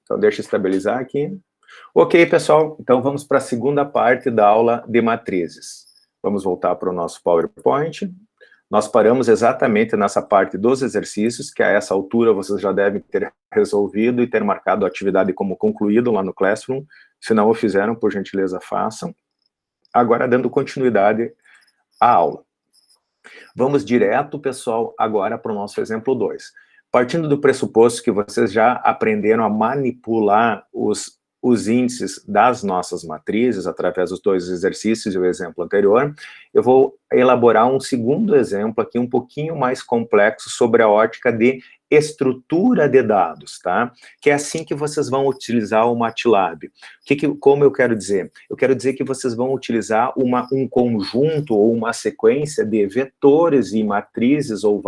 Então, deixa eu estabilizar aqui. Ok, pessoal, então vamos para a segunda parte da aula de matrizes. Vamos voltar para o nosso PowerPoint. Nós paramos exatamente nessa parte dos exercícios, que a essa altura vocês já devem ter resolvido e ter marcado a atividade como concluído lá no Classroom. Se não o fizeram, por gentileza, façam. Agora, dando continuidade à aula. Vamos direto, pessoal, agora para o nosso exemplo 2. Partindo do pressuposto que vocês já aprenderam a manipular os índices das nossas matrizes, através dos dois exercícios e o exemplo anterior, eu vou elaborar um segundo exemplo aqui, um pouquinho mais complexo, sobre a ótica de estrutura de dados, tá? Que é assim que vocês vão utilizar o MATLAB. Como eu quero dizer? Eu quero dizer que vocês vão utilizar um conjunto ou uma sequência de vetores e matrizes, ou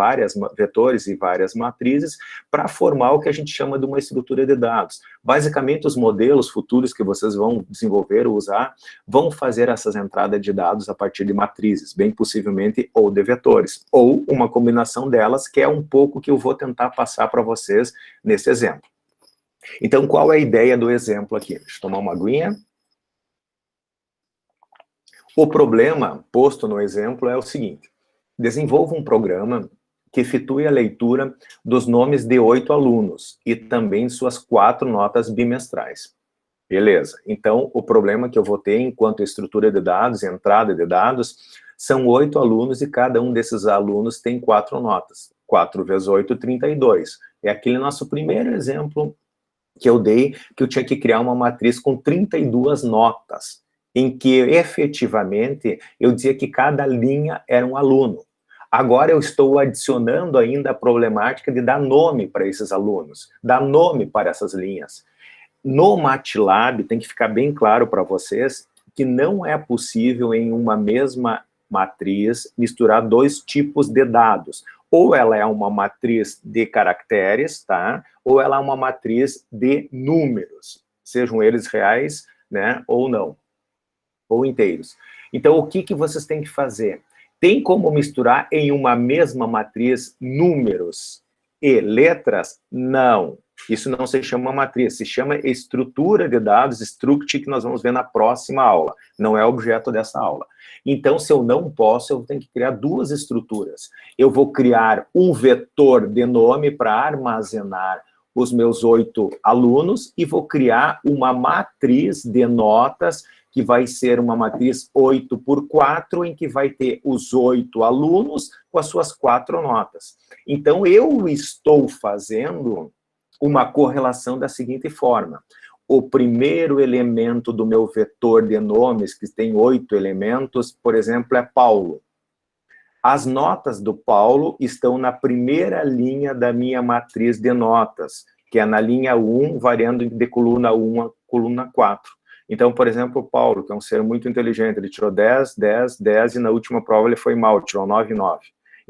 vetores e várias matrizes, para formar o que a gente chama de uma estrutura de dados. Basicamente, os modelos futuros que vocês vão desenvolver ou usar, vão fazer essas entradas de dados a partir de matrizes, bem possivelmente, ou de vetores, ou uma combinação delas, que é um pouco que eu vou tentar passar para vocês nesse exemplo. Então, qual é a ideia do exemplo aqui? Deixa eu tomar uma aguinha. O problema posto no exemplo é o seguinte: desenvolva um programa que efetue a leitura dos nomes de 8 alunos e também suas 4 notas bimestrais. Beleza. Então, o problema que eu vou ter enquanto estrutura de dados, entrada de dados, são 8 alunos e cada um desses alunos tem 4 notas. 4 vezes 8, 32. É aquele nosso primeiro exemplo que eu dei, que eu tinha que criar uma matriz com 32 notas, em que, efetivamente, eu dizia que cada linha era um aluno. Agora eu estou adicionando ainda a problemática de dar nome para esses alunos, dar nome para essas linhas. No MATLAB, tem que ficar bem claro para vocês que não é possível, em uma mesma matriz, misturar 2 tipos de dados. Ou ela é uma matriz de caracteres, tá? Ou ela é uma matriz de números, sejam eles reais, né, ou não, ou inteiros. Então, o que vocês têm que fazer? Tem como misturar em uma mesma matriz números e letras? Não. Isso não se chama matriz, se chama estrutura de dados, struct, que nós vamos ver na próxima aula. Não é objeto dessa aula. Então, se eu não posso, eu tenho que criar 2 estruturas. Eu vou criar um vetor de nome para armazenar os meus 8 alunos e vou criar uma matriz de notas, que vai ser uma matriz 8 por 4, em que vai ter os 8 alunos com as suas 4 notas. Então, eu estou fazendo uma correlação da seguinte forma: o primeiro elemento do meu vetor de nomes, que tem 8 elementos, por exemplo, é Paulo. As notas do Paulo estão na primeira linha da minha matriz de notas, que é na linha 1, variando de coluna 1 a coluna 4. Então, por exemplo, o Paulo, que é um ser muito inteligente, ele tirou 10, 10, 10, e na última prova ele foi mal, tirou 9, 9.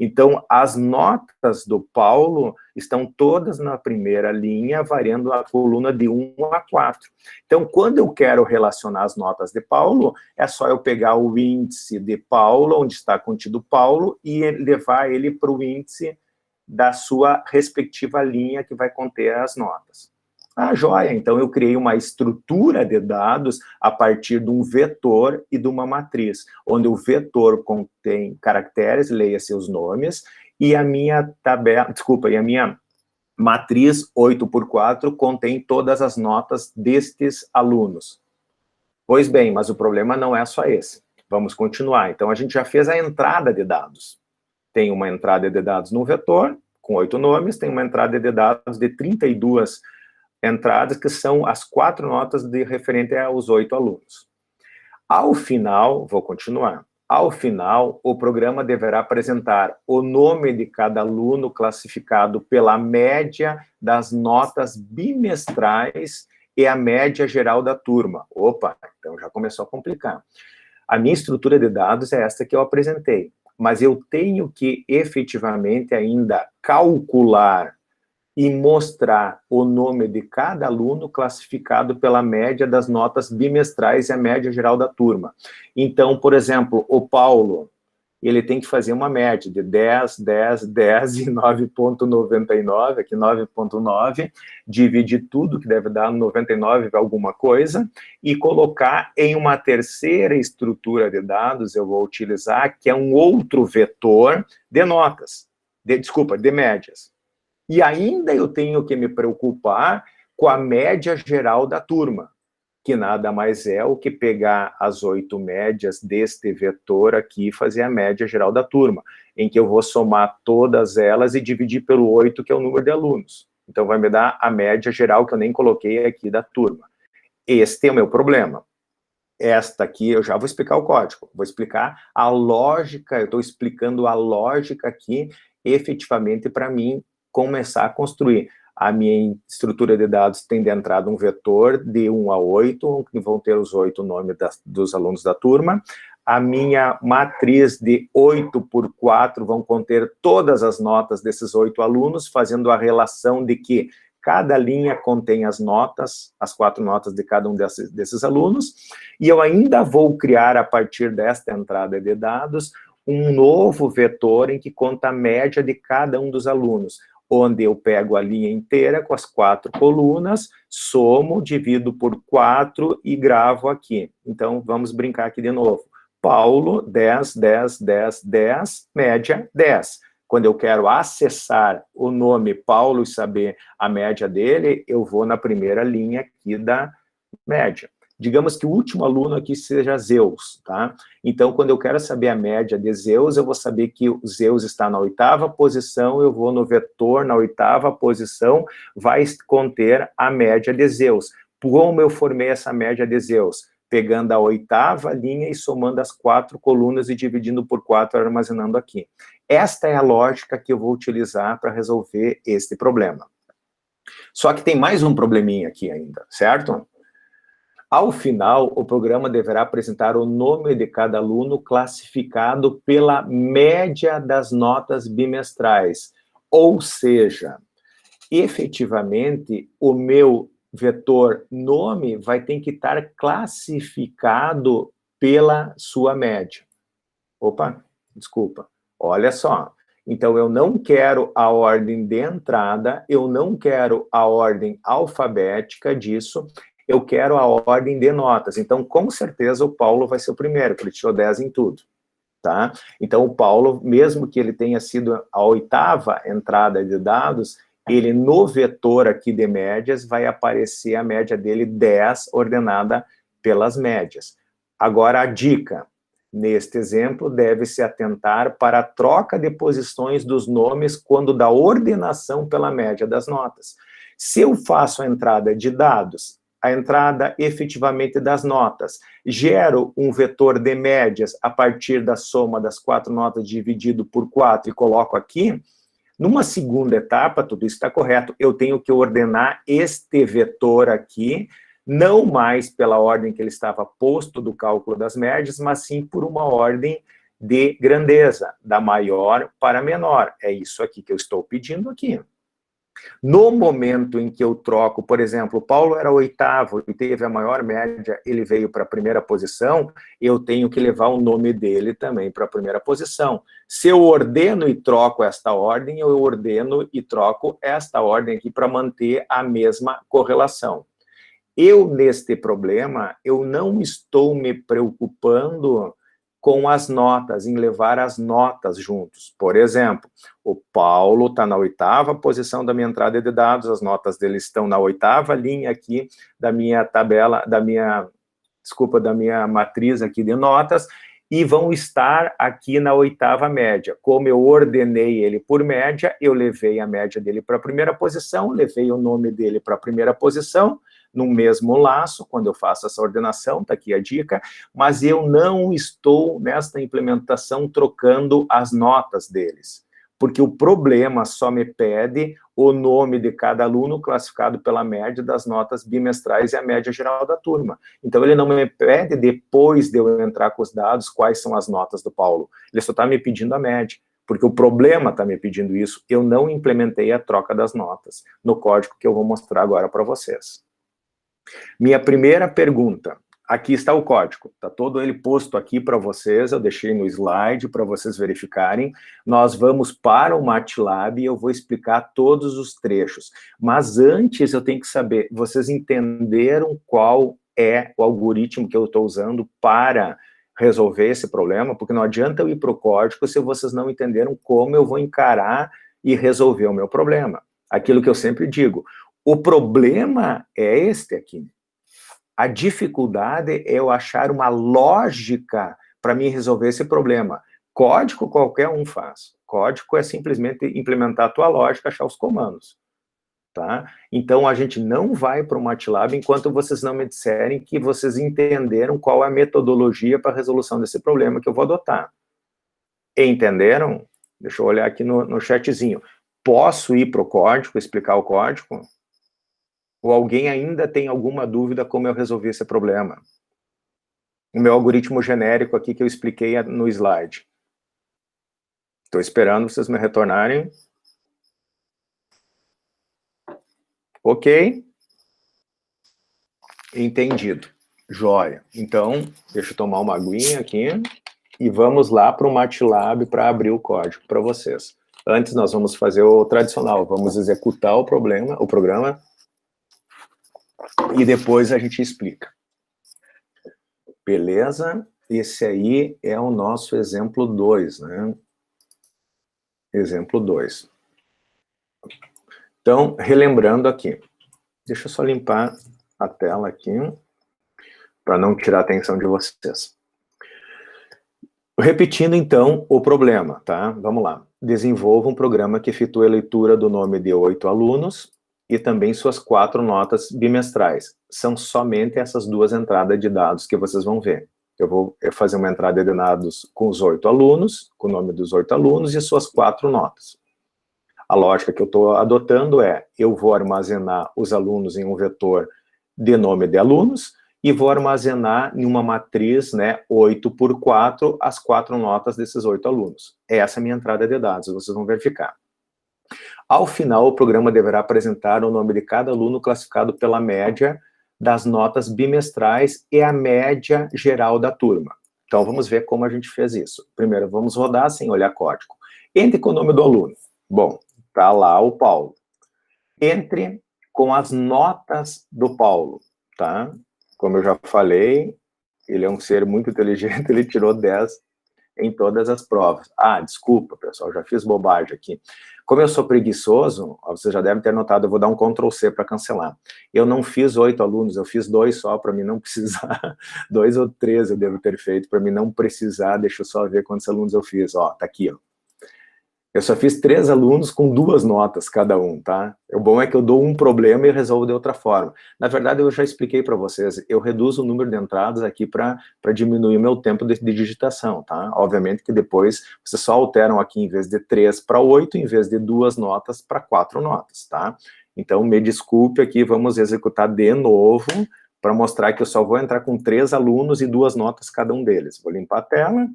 Então, as notas do Paulo estão todas na primeira linha, variando a coluna de 1 a 4. Então, quando eu quero relacionar as notas de Paulo, é só eu pegar o índice de Paulo, onde está contido Paulo, e levar ele para o índice da sua respectiva linha, que vai conter as notas. Ah, joia, então eu criei uma estrutura de dados a partir de um vetor e de uma matriz, onde o vetor contém caracteres, leia seus nomes, e a minha e a minha matriz 8 por 4 contém todas as notas destes alunos. Pois bem, mas o problema não é só esse. Vamos continuar. Então, a gente já fez a entrada de dados. Tem uma entrada de dados no vetor, com 8 nomes, tem uma entrada de dados de 32 entradas, que são as 4 notas de referente aos 8 alunos. Ao final, vou continuar, ao final, o programa deverá apresentar o nome de cada aluno classificado pela média das notas bimestrais e a média geral da turma. Opa, então já começou a complicar. A minha estrutura de dados é esta que eu apresentei, mas eu tenho que efetivamente ainda calcular e mostrar o nome de cada aluno classificado pela média das notas bimestrais e a média geral da turma. Então, por exemplo, o Paulo, ele tem que fazer uma média de 10, 10, 10 e 9,99, aqui 9,9, dividir tudo, que deve dar 99 alguma coisa, e colocar em uma terceira estrutura de dados, eu vou utilizar, que é um outro vetor de notas, de médias. E ainda eu tenho que me preocupar com a média geral da turma, que nada mais é o que pegar as 8 médias deste vetor aqui e fazer a média geral da turma, em que eu vou somar todas elas e dividir pelo 8, que é o número de alunos. Então, vai me dar a média geral, que eu nem coloquei aqui da turma. Este é o meu problema. Esta aqui, eu já vou explicar o código, vou explicar a lógica, eu estou explicando a lógica aqui, efetivamente, para mim começar a construir. A minha estrutura de dados tem de entrada um vetor de 1 a 8, que vão ter os 8 nomes dos alunos da turma. A minha matriz de 8 por 4 vão conter todas as notas desses 8 alunos, fazendo a relação de que cada linha contém as notas, as 4 notas de cada um desses alunos, e eu ainda vou criar, a partir desta entrada de dados, um novo vetor em que conta a média de cada um dos alunos, onde eu pego a linha inteira com as 4 colunas, somo, divido por 4 e gravo aqui. Então, vamos brincar aqui de novo. Paulo, 10, 10, 10, 10, média 10. Quando eu quero acessar o nome Paulo e saber a média dele, eu vou na primeira linha aqui da média. Digamos que o último aluno aqui seja Zeus, tá? Então, quando eu quero saber a média de Zeus, eu vou saber que o Zeus está na 8ª posição, eu vou no vetor na 8ª posição, vai conter a média de Zeus. Como eu formei essa média de Zeus? Pegando a 8ª linha e somando as 4 colunas e dividindo por 4, armazenando aqui. Esta é a lógica que eu vou utilizar para resolver este problema. Só que tem mais um probleminha aqui ainda, certo? Ao final, o programa deverá apresentar o nome de cada aluno classificado pela média das notas bimestrais. Ou seja, efetivamente, o meu vetor nome vai ter que estar classificado pela sua média. Opa, desculpa. Olha só. Então, eu não quero a ordem de entrada, eu não quero a ordem alfabética disso, eu quero a ordem de notas. Então, com certeza, o Paulo vai ser o primeiro, porque ele tirou 10 em tudo, tá? Então, o Paulo, mesmo que ele tenha sido a 8ª entrada de dados, ele, no vetor aqui de médias, vai aparecer a média dele 10, ordenada pelas médias. Agora, a dica. Neste exemplo, deve-se atentar para a troca de posições dos nomes quando da ordenação pela média das notas. Se eu faço a entrada de dados, a entrada efetivamente das notas, gero um vetor de médias a partir da soma das 4 notas dividido por 4 e coloco aqui, numa segunda etapa, tudo isso está correto, eu tenho que ordenar este vetor aqui, não mais pela ordem que ele estava posto do cálculo das médias, mas sim por uma ordem de grandeza, da maior para a menor. É isso aqui que eu estou pedindo aqui. No momento em que eu troco, por exemplo, o Paulo era 8º e teve a maior média, ele veio para a primeira posição, eu tenho que levar o nome dele também para a primeira posição. Se eu ordeno e troco esta ordem, eu ordeno e troco esta ordem aqui para manter a mesma correlação. Eu, neste problema, eu não estou me preocupando com as notas, em levar as notas juntos. Por exemplo, o Paulo está na 8ª posição da minha entrada de dados, as notas dele estão na 8ª linha aqui da minha tabela, da minha matriz aqui de notas, e vão estar aqui na 8ª média. Como eu ordenei ele por média, eu levei a média dele para a primeira posição, levei o nome dele para a primeira posição, no mesmo laço, quando eu faço essa ordenação, está aqui a dica, mas eu não estou, nesta implementação, trocando as notas deles, porque o problema só me pede o nome de cada aluno classificado pela média das notas bimestrais e a média geral da turma. Então, ele não me pede, depois de eu entrar com os dados, quais são as notas do Paulo. Ele só está me pedindo a média, porque o problema está me pedindo isso. Eu não implementei a troca das notas no código que eu vou mostrar agora para vocês. Minha primeira pergunta, aqui está o código, está todo ele posto aqui para vocês, eu deixei no slide para vocês verificarem. Nós vamos para o MATLAB e eu vou explicar todos os trechos. Mas antes eu tenho que saber, vocês entenderam qual é o algoritmo que eu estou usando para resolver esse problema? Porque não adianta eu ir para o código se vocês não entenderam como eu vou encarar e resolver o meu problema. Aquilo que eu sempre digo, o problema é este aqui. A dificuldade é eu achar uma lógica para mim resolver esse problema. Código qualquer um faz. Código é simplesmente implementar a tua lógica, achar os comandos. Tá? Então, a gente não vai para o MATLAB enquanto vocês não me disserem que vocês entenderam qual é a metodologia para a resolução desse problema que eu vou adotar. Entenderam? Deixa eu olhar aqui no chatzinho. Posso ir para o código, explicar o código? Ou alguém ainda tem alguma dúvida como eu resolvi esse problema? O meu algoritmo genérico aqui que eu expliquei no slide. Estou esperando vocês me retornarem. Ok? Entendido. Jóia. Então, deixa eu tomar uma aguinha aqui e vamos lá para o MATLAB para abrir o código para vocês. Antes nós vamos fazer o tradicional, vamos executar o programa, e depois a gente explica. Beleza? Esse aí é o nosso exemplo 2, né? Exemplo 2. Então, relembrando aqui. Deixa eu só limpar a tela aqui, para não tirar a atenção de vocês. Repetindo, então, o problema, tá? Vamos lá. Desenvolva um programa que efetue a leitura do nome de 8 alunos e também suas 4 notas bimestrais. São somente essas 2 entradas de dados que vocês vão ver. Eu vou fazer uma entrada de dados com os 8 alunos, com o nome dos 8 alunos e suas 4 notas. A lógica que eu estou adotando é, eu vou armazenar os alunos em um vetor de nome de alunos e vou armazenar em uma matriz, né, 8 por 4, as 4 notas desses 8 alunos. Essa é a minha entrada de dados, vocês vão verificar. Ao final, o programa deverá apresentar o nome de cada aluno classificado pela média das notas bimestrais e a média geral da turma. Então, vamos ver como a gente fez isso. Primeiro, vamos rodar sem olhar código. Entre com o nome do aluno. Bom, tá lá o Paulo. Entre com as notas do Paulo, tá? Como eu já falei, ele é um ser muito inteligente, ele tirou 10 em todas as provas. Ah, desculpa, pessoal, já fiz bobagem aqui. Como eu sou preguiçoso, vocês já devem ter notado, eu vou dar um Ctrl+C para cancelar. Eu não fiz 8 alunos, eu fiz 2 só, para mim não precisar, 2 ou 3 eu devo ter feito, para mim não precisar, deixa eu só ver quantos alunos eu fiz, ó, tá aqui, ó. Eu só fiz 3 alunos com 2 notas cada um, tá? O bom é que eu dou um problema e resolvo de outra forma. Na verdade, eu já expliquei para vocês, eu reduzo o número de entradas aqui para diminuir o meu tempo de digitação, tá? Obviamente que depois vocês só alteram aqui, em vez de 3 para 8, em vez de 2 notas para 4 notas, tá? Então, me desculpe aqui, vamos executar de novo para mostrar que eu só vou entrar com 3 alunos e 2 notas cada um deles. Vou limpar a tela,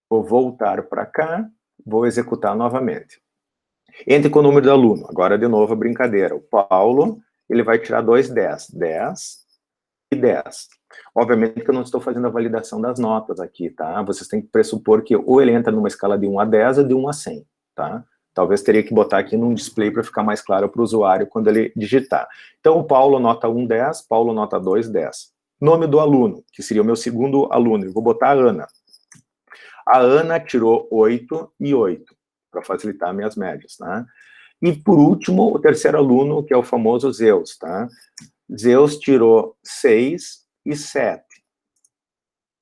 vou voltar para cá, vou executar novamente. Entre com o número do aluno. Agora, de novo, a brincadeira. O Paulo, ele vai tirar 2 10. 10 e 10. Obviamente que eu não estou fazendo a validação das notas aqui, tá? Vocês têm que pressupor que ou ele entra numa escala de 1 a 10 ou de 1 a 100, tá? Talvez teria que botar aqui num display para ficar mais claro para o usuário quando ele digitar. Então, o Paulo nota 1, 10. Paulo nota 2, 10. Nome do aluno, que seria o meu segundo aluno. Eu vou botar a Ana. A Ana tirou 8 e 8, para facilitar minhas médias, tá? E, por último, o terceiro aluno, que é o famoso Zeus, tá? Zeus tirou 6 e 7.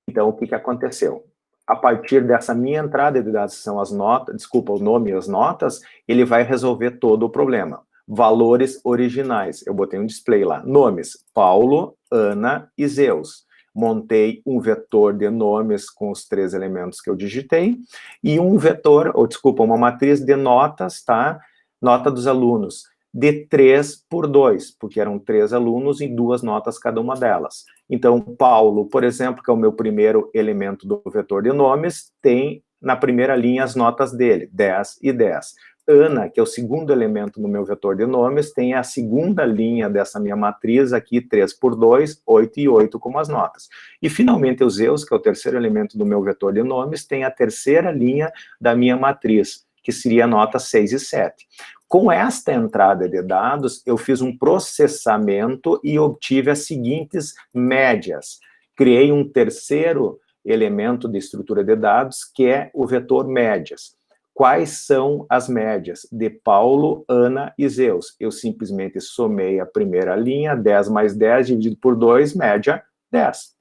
Então, o que aconteceu? A partir dessa minha entrada de dados, que são as notas, desculpa, o nome e as notas, ele vai resolver todo o problema. Valores originais, eu botei um display lá. Nomes, Paulo, Ana e Zeus. Montei um vetor de nomes com os 3 elementos que eu digitei, e um vetor, ou desculpa, uma matriz de notas, tá? Nota dos alunos, de 3 por 2, porque eram 3 alunos e 2 notas cada uma delas. Então, Paulo, por exemplo, que é o meu primeiro elemento do vetor de nomes, tem na primeira linha as notas dele, 10 e 10. Ana, que é o segundo elemento no meu vetor de nomes, tem a segunda linha dessa minha matriz aqui, 3 por 2, 8 e 8 como as notas. E, finalmente, o Zeus, que é o terceiro elemento do meu vetor de nomes, tem a terceira linha da minha matriz, que seria a nota 6 e 7. Com esta entrada de dados, eu fiz um processamento e obtive as seguintes médias. Criei um terceiro elemento de estrutura de dados, que é o vetor médias. Quais são as médias de Paulo, Ana e Zeus? Eu simplesmente somei a primeira linha, 10 mais 10 dividido por 2, média 10.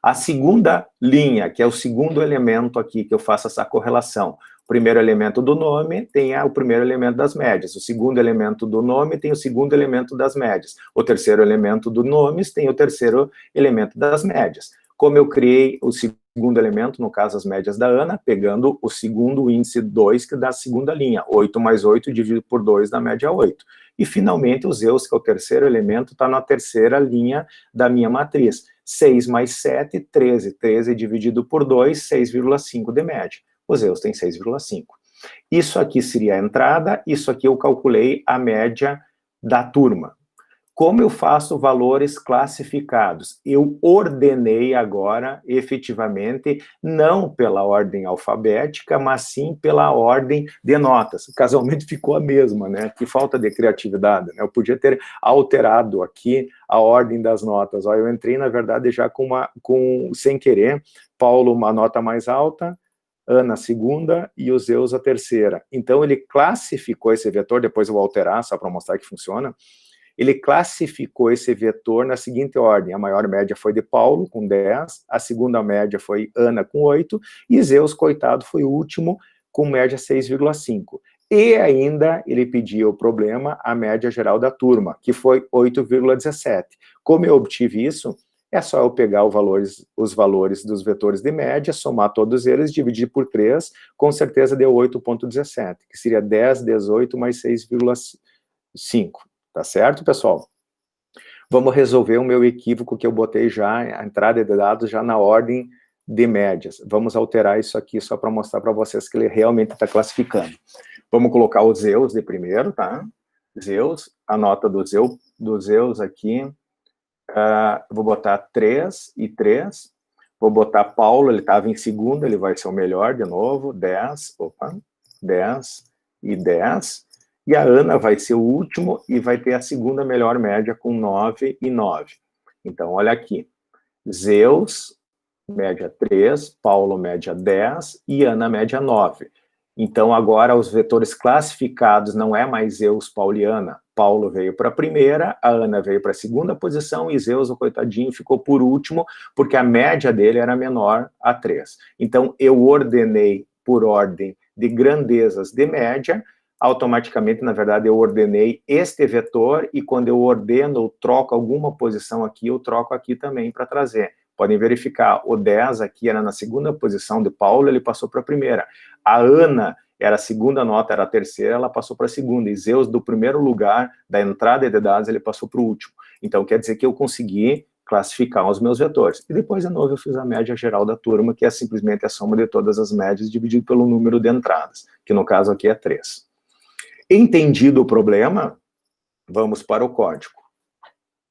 A segunda linha, que é o segundo elemento aqui, que eu faço essa correlação. O primeiro elemento do nome tem o primeiro elemento das médias. O segundo elemento do nome tem o segundo elemento das médias. O terceiro elemento do nomes tem o terceiro elemento das médias. Como eu criei o segundo elemento, no caso as médias da Ana, pegando o segundo índice 2, que dá a segunda linha, 8 mais 8 dividido por 2 dá média 8. E, finalmente, o Zeus, que é o terceiro elemento, está na terceira linha da minha matriz. 6 mais 7, 13. 13 dividido por 2, 6,5 de média. O Zeus tem 6,5. Isso aqui seria a entrada, isso aqui eu calculei a média da turma. Como eu faço valores classificados? Eu ordenei agora, efetivamente, não pela ordem alfabética, mas sim pela ordem de notas. Casualmente ficou a mesma, né? Que falta de criatividade, né? Eu podia ter alterado aqui a ordem das notas. Ó, eu entrei, na verdade, já sem querer, Paulo uma nota mais alta, Ana a segunda e o Zeus a terceira. Então, ele classificou esse vetor, depois eu vou alterar, só para mostrar que funciona. Ele classificou esse vetor na seguinte ordem: a maior média foi de Paulo, com 10, a segunda média foi Ana, com 8, e Zeus, coitado, foi o último, com média 6,5. E ainda ele pediu o problema, a média geral da turma, que foi 8,17. Como eu obtive isso? É só eu pegar os valores dos vetores de média, somar todos eles, dividir por 3, com certeza deu 8,17, que seria 10, 18 mais 6,5. Tá certo, pessoal? Vamos resolver o meu equívoco que eu botei já, a entrada de dados já na ordem de médias. Vamos alterar isso aqui só para mostrar para vocês que ele realmente está classificando. Vamos colocar o Zeus de primeiro, tá? Zeus, a nota do Zeus aqui. Vou botar 3 e 3. Vou botar Paulo, ele estava em segundo, ele vai ser o melhor de novo. 10, 10 e 10. E a Ana vai ser o último e vai ter a segunda melhor média com 9 e 9. Então, olha aqui. Zeus, média 3, Paulo, média 10 e Ana, média 9. Então, agora, os vetores classificados não é mais Zeus, Paulo e Ana. Paulo veio para a primeira, a Ana veio para a segunda posição e Zeus, o coitadinho, ficou por último, porque a média dele era menor a 3. Então, eu ordenei por ordem de grandezas de média. Automaticamente, na verdade, eu ordenei este vetor, e quando eu ordeno, eu troco alguma posição aqui, eu troco aqui também para trazer. Podem verificar, o 10 aqui era na segunda posição de Paulo, ele passou para a primeira. A Ana era a segunda nota, era a terceira, ela passou para a segunda. E Zeus, do primeiro lugar, da entrada de dados, ele passou para o último. Então, quer dizer que eu consegui classificar os meus vetores. E depois, de novo, eu fiz a média geral da turma, que é simplesmente a soma de todas as médias dividido pelo número de entradas, que no caso aqui é 3. Entendido o problema, vamos para o código.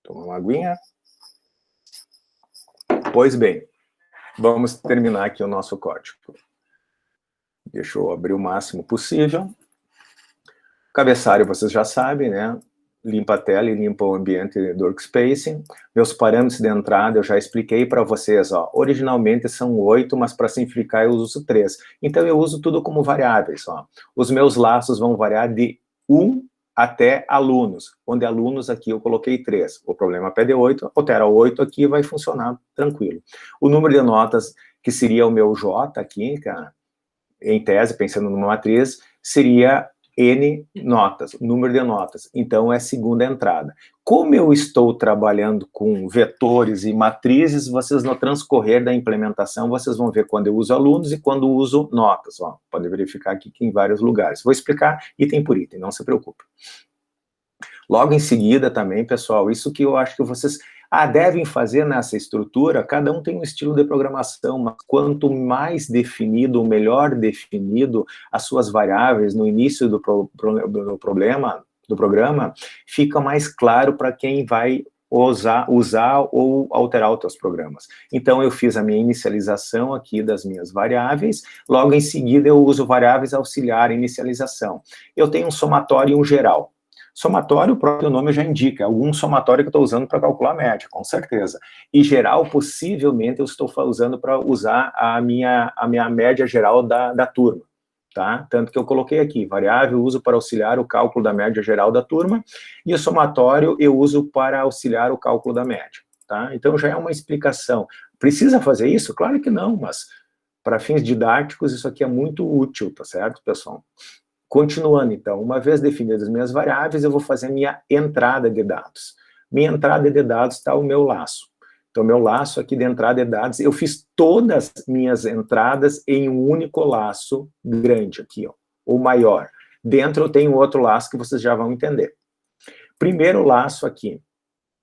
Toma uma aguinha. Pois bem, vamos terminar aqui o nosso código. Deixa eu abrir o máximo possível. Cabeçalho, vocês já sabem, né? Limpa a tela e limpa o ambiente do workspace. Meus parâmetros de entrada eu já expliquei para vocês, ó. Originalmente são 8, mas para simplificar eu uso 3. Então eu uso tudo como variáveis, ó. Os meus laços vão variar de 1 até alunos, onde alunos aqui eu coloquei 3. O problema pede 8, altera 8 aqui, vai funcionar tranquilo. O número de notas, que seria o meu J aqui, cara, em tese, pensando numa matriz, seria N notas, número de notas. Então, é a segunda entrada. Como eu estou trabalhando com vetores e matrizes, vocês no transcorrer da implementação, vocês vão ver quando eu uso alunos e quando uso notas. Ó, pode verificar aqui que em vários lugares. Vou explicar item por item, não se preocupe. Logo em seguida também, pessoal, isso que eu acho que vocês Devem fazer nessa estrutura, cada um tem um estilo de programação, mas quanto mais definido, melhor definido as suas variáveis no início do programa, fica mais claro para quem vai usar ou alterar os teus programas. Então, eu fiz a minha inicialização aqui das minhas variáveis, logo em seguida eu uso variáveis auxiliar inicialização. Eu tenho um somatório e um geral. Somatório, o próprio nome já indica, algum somatório que eu estou usando para calcular a média, com certeza. E geral, possivelmente, eu estou usando para usar a minha média geral da turma, tá? Tanto que eu coloquei aqui, variável uso para auxiliar o cálculo da média geral da turma, e o somatório eu uso para auxiliar o cálculo da média, tá? Então, já é uma explicação. Precisa fazer isso? Claro que não, mas para fins didáticos, isso aqui é muito útil, tá certo, pessoal? Continuando, então, uma vez definidas as minhas variáveis, eu vou fazer minha entrada de dados. Minha entrada de dados está o meu laço. Então, meu laço aqui de entrada de dados, eu fiz todas as minhas entradas em um único laço grande aqui, ó, ou maior. Dentro eu tenho outro laço que vocês já vão entender. Primeiro laço aqui,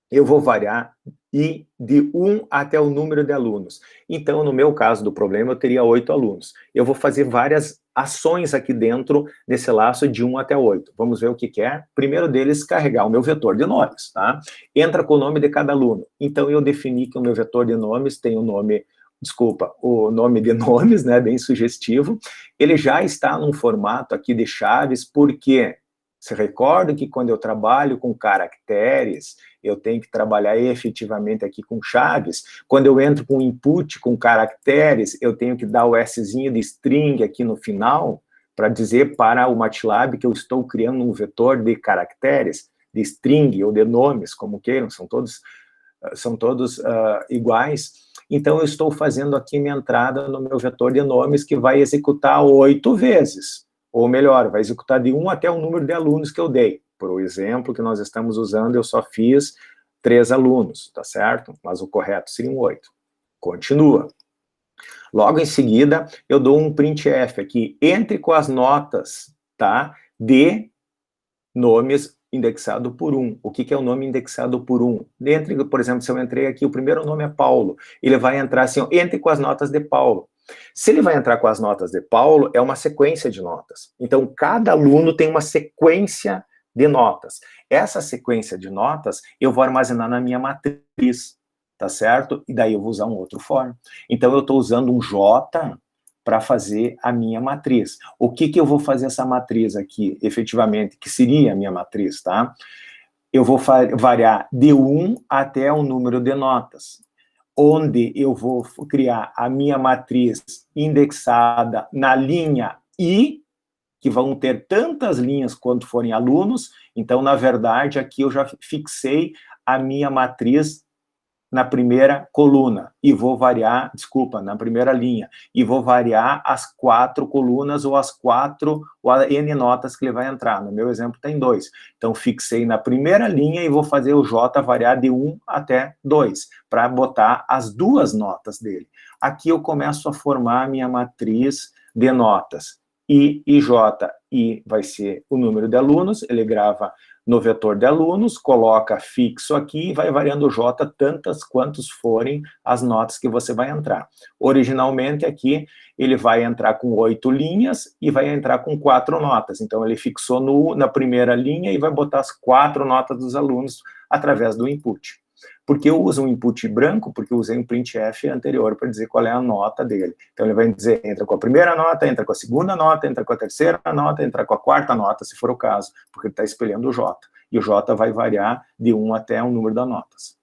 eu vou variar de 1 até o número de alunos. Então, no meu caso do problema, eu teria 8 alunos. Eu vou fazer várias ações aqui dentro desse laço de 1 até 8. Vamos ver o que é. Primeiro deles, carregar o meu vetor de nomes, tá? Entra com o nome de cada aluno. Então, eu defini que o meu vetor de nomes tem o nome de nomes, né, bem sugestivo. Ele já está num formato aqui de chaves, porque se recorda que quando eu trabalho com caracteres, eu tenho que trabalhar efetivamente aqui com chaves. Quando eu entro com input, com caracteres, eu tenho que dar o Szinho de string aqui no final, para dizer para o MATLAB que eu estou criando um vetor de caracteres, de string ou de nomes, como queiram, são todos iguais. Então, eu estou fazendo aqui minha entrada no meu vetor de nomes, que vai executar 8 vezes. Ou melhor, vai executar de 1 até o número de alunos que eu dei. Por exemplo, que nós estamos usando, eu só fiz 3 alunos, tá certo? Mas o correto seriam 8. Continua. Logo em seguida, eu dou um printf aqui, entre com as notas, tá? De nomes indexado por 1. O que é o nome indexado por 1? Entre, por exemplo, se eu entrei aqui, o primeiro nome é Paulo, ele vai entrar assim, ó, entre com as notas de Paulo. Se ele vai entrar com as notas de Paulo, é uma sequência de notas. Então, cada aluno tem uma sequência de notas. Essa sequência de notas, eu vou armazenar na minha matriz, tá certo? E daí eu vou usar um outro for. Então, eu estou usando um J para fazer a minha matriz. O que eu vou fazer essa matriz aqui, efetivamente, que seria a minha matriz, tá? Eu vou variar de 1 até o número de notas, onde eu vou criar a minha matriz indexada na linha I, que vão ter tantas linhas quanto forem alunos. Então, na verdade, aqui eu já fixei a minha matriz na primeira coluna, e vou variar, na primeira linha, e vou variar as 4 colunas, ou as N notas que ele vai entrar. No meu exemplo tem 2. Então, fixei na primeira linha e vou fazer o J variar de 1 até 2, para botar as 2 notas dele. Aqui eu começo a formar a minha matriz de notas. I e J. I vai ser o número de alunos, ele grava no vetor de alunos, coloca fixo aqui e vai variando o J tantas quantos forem as notas que você vai entrar. Originalmente aqui ele vai entrar com 8 linhas e vai entrar com 4 notas. Então ele fixou na primeira linha e vai botar as 4 notas dos alunos através do input. Por que eu uso um input branco? Porque eu usei um printf anterior para dizer qual é a nota dele. Então ele vai dizer, entra com a primeira nota, entra com a segunda nota, entra com a terceira nota, entra com a quarta nota, se for o caso, porque ele está espelhando o J. E o J vai variar de 1 até o número das notas.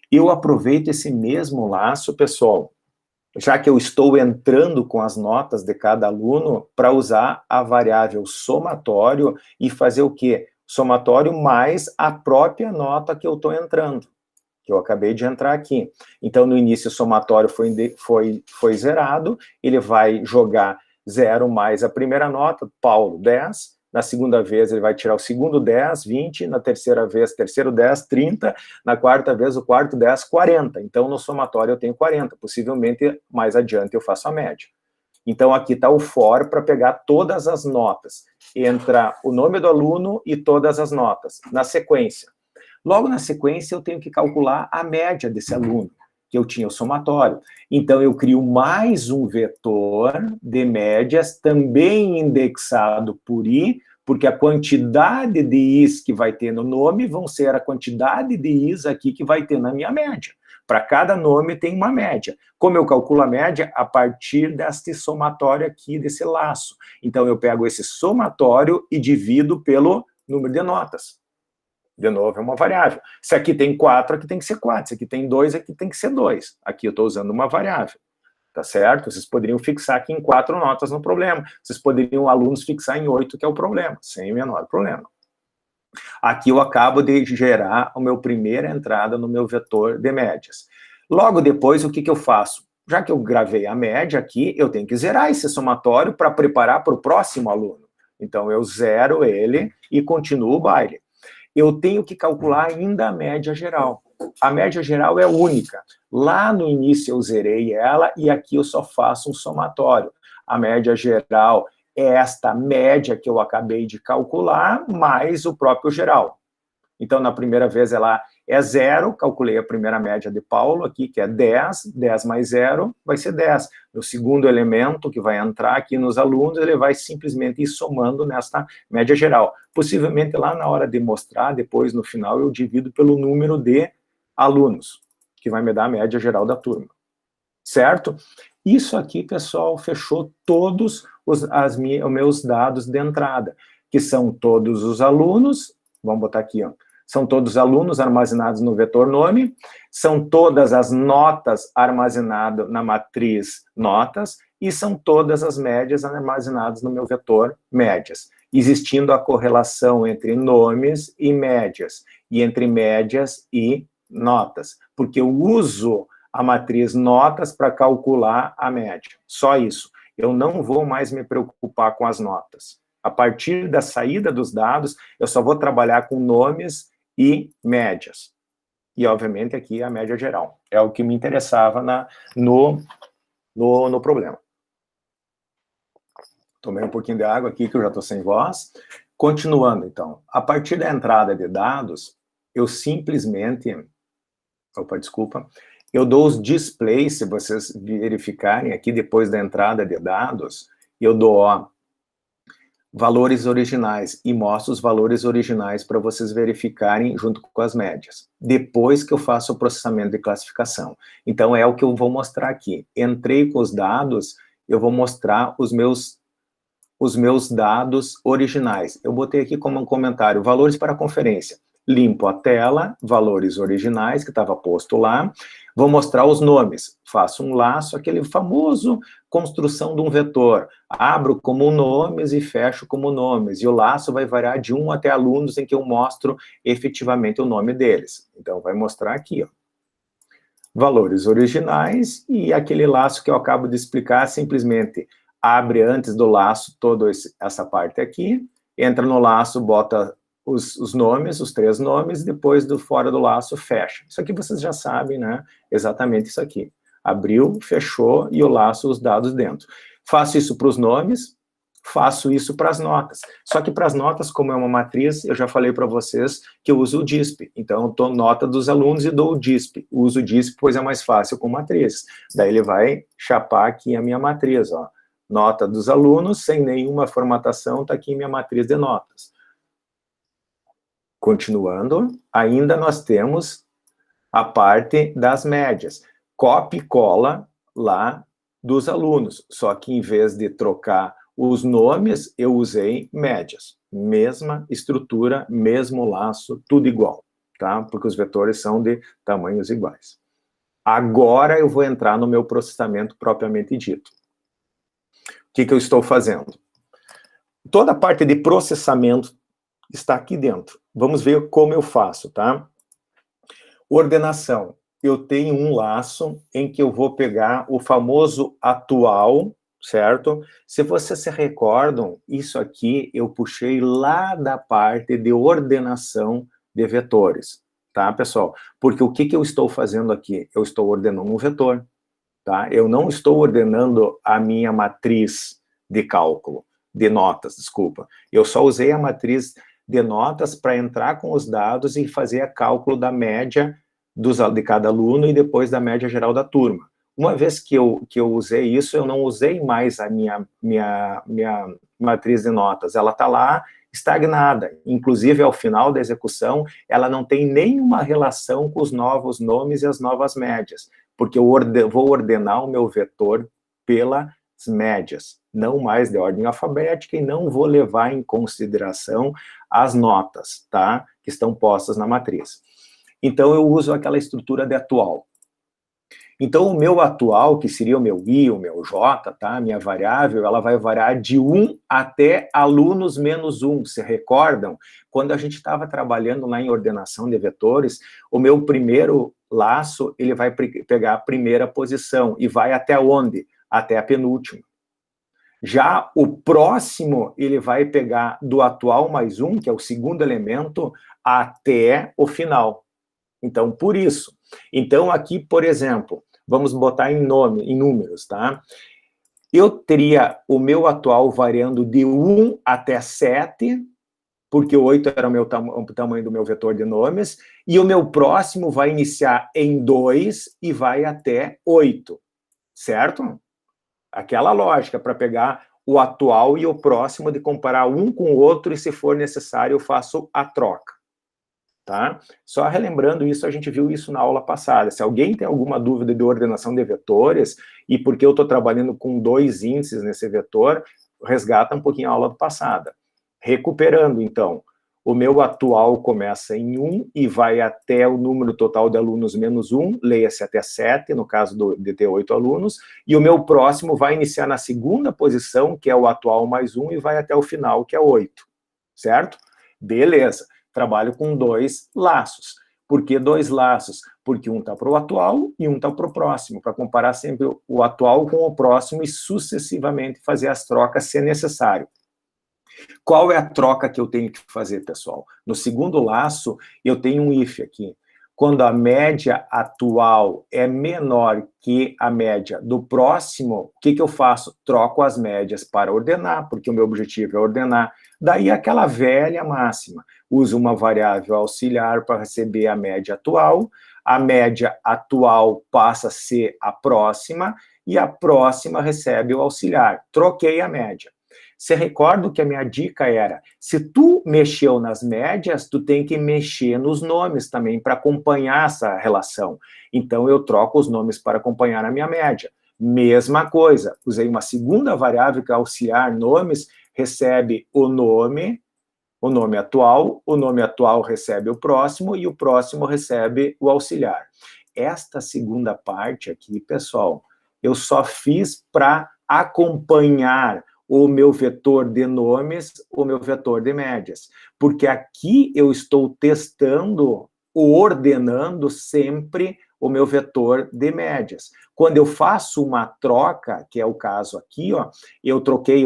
Eu aproveito esse mesmo laço, pessoal, já que eu estou entrando com as notas de cada aluno, para usar a variável somatório e fazer o quê? Somatório mais a própria nota que eu estou entrando, que eu acabei de entrar aqui. Então, no início, o somatório foi zerado, ele vai jogar 0 mais a primeira nota, Paulo, 10, na segunda vez ele vai tirar o segundo 10, 20, na terceira vez, terceiro 10, 30, na quarta vez, o quarto 10, 40. Então, no somatório eu tenho 40, possivelmente mais adiante eu faço a média. Então, aqui está o for para pegar todas as notas. Entra o nome do aluno e todas as notas, na sequência. Logo na sequência, eu tenho que calcular a média desse aluno, que eu tinha o somatório. Então, eu crio mais um vetor de médias, também indexado por I, porque a quantidade de Is que vai ter no nome vão ser a quantidade de Is aqui que vai ter na minha média. Para cada nome tem uma média. Como eu calculo a média? A partir deste somatório aqui, desse laço. Então, eu pego esse somatório e divido pelo número de notas. De novo, é uma variável. Se aqui tem 4, aqui tem que ser 4. Se aqui tem 2, aqui tem que ser 2. Aqui eu estou usando uma variável. Tá certo? Vocês poderiam fixar aqui em 4 notas no problema. Vocês poderiam, alunos, fixar em 8, que é o problema. Sem o menor problema. Aqui eu acabo de gerar a minha primeira entrada no meu vetor de médias. Logo depois, o que eu faço? Já que eu gravei a média aqui, eu tenho que zerar esse somatório para preparar para o próximo aluno. Então, eu zero ele e continuo o baile. Eu tenho que calcular ainda a média geral. A média geral é única. Lá no início eu zerei ela e aqui eu só faço um somatório. A média geral é esta média que eu acabei de calcular, mais o próprio geral. Então, na primeira vez, ela é 0, calculei a primeira média de Paulo aqui, que é 10, 10 mais 0 vai ser 10. O segundo elemento que vai entrar aqui nos alunos, ele vai simplesmente ir somando nesta média geral. Possivelmente, lá na hora de mostrar, depois, no final, eu divido pelo número de alunos, que vai me dar a média geral da turma. Certo? Isso aqui, pessoal, fechou todos os meus dados de entrada, que são todos os alunos, vamos botar aqui, ó, são todos os alunos armazenados no vetor nome, são todas as notas armazenadas na matriz notas, e são todas as médias armazenadas no meu vetor médias, existindo a correlação entre nomes e médias, e entre médias e notas, porque eu uso a matriz notas para calcular a média. Só isso. Eu não vou mais me preocupar com as notas. A partir da saída dos dados, eu só vou trabalhar com nomes e médias. E, obviamente, aqui a média geral. É o que me interessava no problema. Tomei um pouquinho de água aqui, que eu já estou sem voz. Continuando, então. A partir da entrada de dados, eu simplesmente... Opa, desculpa. Eu dou os displays, se vocês verificarem aqui, depois da entrada de dados, eu dou, ó, valores originais, e mostro os valores originais para vocês verificarem junto com as médias. Depois que eu faço o processamento de classificação. Então, é o que eu vou mostrar aqui. Entrei com os dados, eu vou mostrar os meus dados originais. Eu botei aqui como um comentário, valores para a conferência. Limpo a tela, valores originais, que estava posto lá. Vou mostrar os nomes. Faço um laço, aquele famoso construção de um vetor. Abro como nomes e fecho como nomes. E o laço vai variar de 1 até alunos em que eu mostro efetivamente o nome deles. Então, vai mostrar aqui, ó. Valores originais e aquele laço que eu acabo de explicar, simplesmente abre antes do laço toda essa parte aqui, entra no laço, bota os nomes, os 3 nomes, depois do fora do laço, fecha. Isso aqui vocês já sabem, né? Exatamente isso aqui. Abriu, fechou, e o laço, os dados dentro. Faço isso para os nomes, faço isso para as notas. Só que para as notas, como é uma matriz, eu já falei para vocês que eu uso o DISP. Então, eu dou nota dos alunos e dou o DISP. Uso o DISP, pois é mais fácil com matriz. Daí ele vai chapar aqui a minha matriz, ó. Nota dos alunos, sem nenhuma formatação, está aqui minha matriz de notas. Continuando, ainda nós temos a parte das médias. Copia e cola lá dos alunos, só que em vez de trocar os nomes, eu usei médias. Mesma estrutura, mesmo laço, tudo igual, tá? Porque os vetores são de tamanhos iguais. Agora eu vou entrar no meu processamento propriamente dito. O que eu estou fazendo? Toda a parte de processamento está aqui dentro. Vamos ver como eu faço, tá? Ordenação. Eu tenho um laço em que eu vou pegar o famoso atual, certo? Se vocês se recordam, isso aqui eu puxei lá da parte de ordenação de vetores, tá, pessoal? Porque o que eu estou fazendo aqui? Eu estou ordenando um vetor, tá? Eu não estou ordenando a minha matriz de cálculo, de notas, desculpa. Eu só usei a matriz de notas para entrar com os dados e fazer o cálculo da média de cada aluno e depois da média geral da turma. Uma vez que eu usei isso, eu não usei mais a minha matriz de notas. Ela está lá estagnada. Inclusive, ao final da execução, ela não tem nenhuma relação com os novos nomes e as novas médias, porque eu vou ordenar o meu vetor pelas médias, não mais de ordem alfabética, e não vou levar em consideração as notas, tá? Que estão postas na matriz. Então, eu uso aquela estrutura de atual. Então, o meu atual, que seria o meu I, o meu J, tá? A minha variável, ela vai variar de 1 até alunos menos 1. Se recordam? Quando a gente estava trabalhando lá em ordenação de vetores, o meu primeiro laço, ele vai pegar a primeira posição e vai até onde? Até a penúltima. Já o próximo, ele vai pegar do atual mais 1, que é o segundo elemento, até o final. Então, por isso. Então, aqui, por exemplo, vamos botar em números, tá? Eu teria o meu atual variando de 1 até 7, porque 8 era o tamanho do meu vetor de nomes, e o meu próximo vai iniciar em 2 e vai até 8, certo? Aquela lógica para pegar o atual e o próximo, de comparar um com o outro, e se for necessário, eu faço a troca. Tá? Só relembrando isso, a gente viu isso na aula passada. Se alguém tem alguma dúvida de ordenação de vetores, e porque eu estou trabalhando com 2 índices nesse vetor, resgata um pouquinho a aula passada. Recuperando, então, o meu atual começa em 1 e vai até o número total de alunos menos 1, leia-se até 7, no caso de ter 8 alunos, e o meu próximo vai iniciar na segunda posição, que é o atual mais 1, e vai até o final, que é 8, certo? Beleza. Trabalho com 2 laços. Por que 2 laços? Porque um está para o atual e um está para o próximo, para comparar sempre o atual com o próximo e sucessivamente fazer as trocas se necessário. Qual é a troca que eu tenho que fazer, pessoal? No segundo laço, eu tenho um if aqui. Quando a média atual é menor que a média do próximo, o que eu faço? Troco as médias para ordenar, porque o meu objetivo é ordenar. Daí aquela velha máxima. Uso uma variável auxiliar para receber a média atual passa a ser a próxima, e a próxima recebe o auxiliar. Troquei a média. Você recorda que a minha dica era, se tu mexeu nas médias, tu tem que mexer nos nomes também para acompanhar essa relação. Então, eu troco os nomes para acompanhar a minha média. Mesma coisa, usei uma segunda variável que é auxiliar nomes, recebe o nome atual recebe o próximo e o próximo recebe o auxiliar. Esta segunda parte aqui, pessoal, eu só fiz para acompanhar o meu vetor de nomes, o meu vetor de médias. Porque aqui eu estou testando, ordenando sempre o meu vetor de médias. Quando eu faço uma troca, que é o caso aqui, ó, eu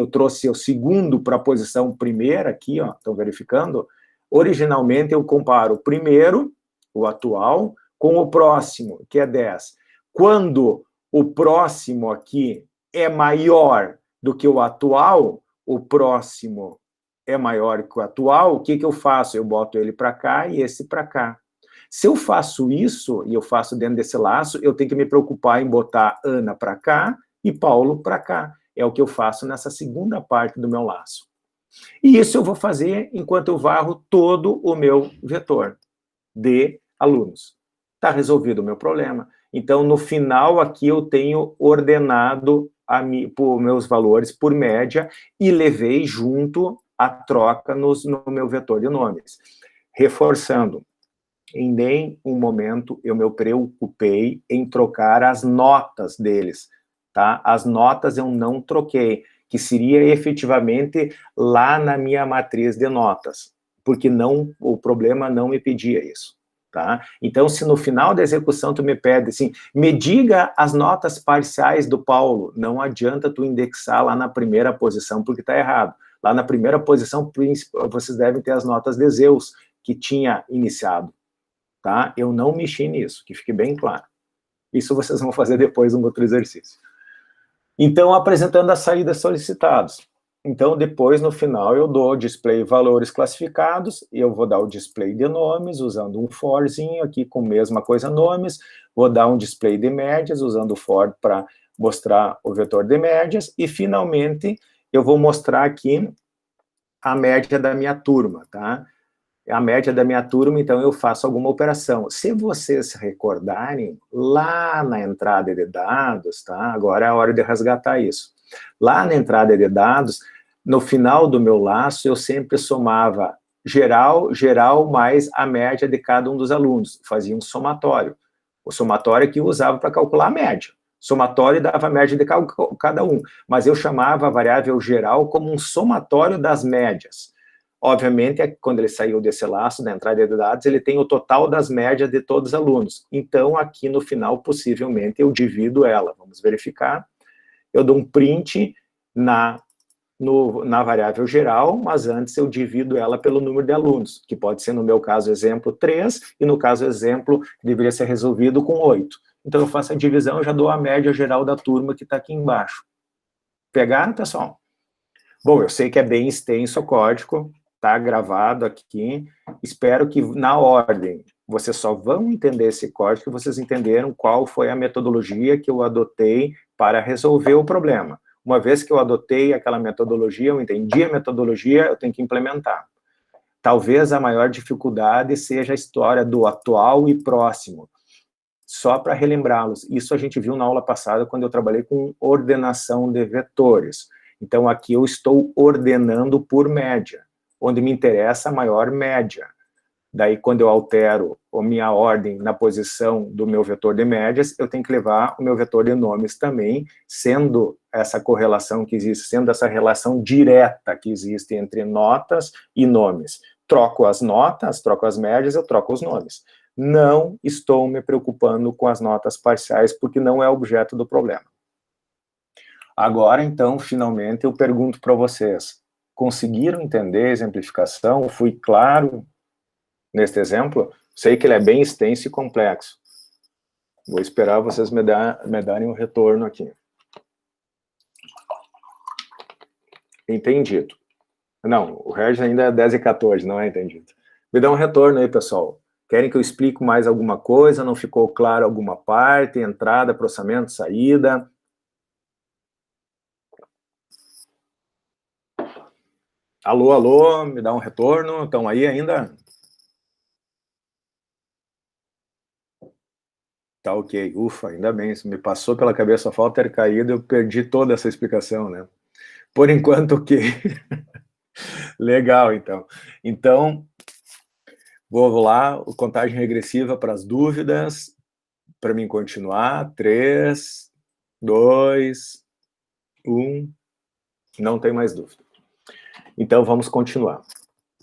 trouxe o segundo para a posição primeira aqui, ó, estão verificando? Originalmente eu comparo o primeiro, o atual, com o próximo, que é 10. Quando o próximo aqui é maior do que o atual, o próximo é maior que o atual, o que eu faço? Eu boto ele para cá e esse para cá. Se eu faço isso, e eu faço dentro desse laço, eu tenho que me preocupar em botar Ana para cá e Paulo para cá. É o que eu faço nessa segunda parte do meu laço. E isso eu vou fazer enquanto eu varro todo o meu vetor de alunos. Está resolvido o meu problema. Então, no final, aqui eu tenho ordenado por meus valores por média e levei junto a troca no meu vetor de nomes. Reforçando, em nenhum momento eu me preocupei em trocar as notas deles, tá? As notas eu não troquei, que seria efetivamente lá na minha matriz de notas, porque o problema não me pedia isso. Tá? Então, se no final da execução tu me pede assim, me diga as notas parciais do Paulo, não adianta tu indexar lá na primeira posição, porque está errado. Lá na primeira posição, vocês devem ter as notas de Zeus, que tinha iniciado. Tá? Eu não mexi nisso, que fique bem claro. Isso vocês vão fazer depois no outro exercício. Então, apresentando as saídas solicitadas. Então, depois, no final, eu dou display valores classificados, e eu vou dar o display de nomes, usando um forzinho aqui com a mesma coisa nomes, vou dar um display de médias, usando o for para mostrar o vetor de médias, e, finalmente, eu vou mostrar aqui a média da minha turma, tá? A média da minha turma, então eu faço alguma operação. Se vocês se recordarem, lá na entrada de dados, tá? Agora é a hora de resgatar isso. Lá na entrada de dados, no final do meu laço, eu sempre somava geral mais a média de cada um dos alunos. Fazia um somatório. O somatório que eu usava para calcular a média. Somatório dava a média de cada um. Mas eu chamava a variável geral como um somatório das médias. Obviamente, quando ele saiu desse laço da entrada de dados, ele tem o total das médias de todos os alunos. Então, aqui no final, possivelmente, eu divido ela. Vamos verificar. Eu dou um print na variável geral, mas antes eu divido ela pelo número de alunos, que pode ser, no meu caso, exemplo, 3, e no caso, exemplo, deveria ser resolvido com 8. Então, eu faço a divisão e já dou a média geral da turma que está aqui embaixo. Pegaram, pessoal? Bom, eu sei que é bem extenso o código, está gravado aqui, espero que na ordem, vocês só vão entender esse código que vocês entenderam qual foi a metodologia que eu adotei para resolver o problema. Uma vez que eu adotei aquela metodologia, eu entendi a metodologia, eu tenho que implementar. Talvez a maior dificuldade seja a história do atual e próximo. Só para relembrá-los, isso a gente viu na aula passada, quando eu trabalhei com ordenação de vetores. Então, aqui eu estou ordenando por média, onde me interessa a maior média. Daí, quando eu altero a minha ordem na posição do meu vetor de médias, eu tenho que levar o meu vetor de nomes também, sendo essa correlação que existe, sendo essa relação direta que existe entre notas e nomes. Troco as notas, troco as médias, eu troco os nomes. Não estou me preocupando com as notas parciais, porque não é objeto do problema. Agora, então, finalmente, eu pergunto para vocês, conseguiram entender a exemplificação? Fui claro neste exemplo? Sei que ele é bem extenso e complexo. Vou esperar vocês me darem um retorno aqui. Entendido. Não, o Regis ainda é 10 e 14, não é entendido. Me dá um retorno aí, pessoal. Querem que eu explique mais alguma coisa? Não ficou claro alguma parte? Entrada, processamento, saída? Alô, alô, me dá um retorno. Estão aí ainda? Tá ok. Ufa, ainda bem. Isso me passou pela cabeça, só falta ter caído, eu perdi toda essa explicação, né? Por enquanto, ok. Legal, então. Então, vou lá, contagem regressiva para as dúvidas, para mim continuar. 3, 2, 1. Não tem mais dúvida. Então, vamos continuar,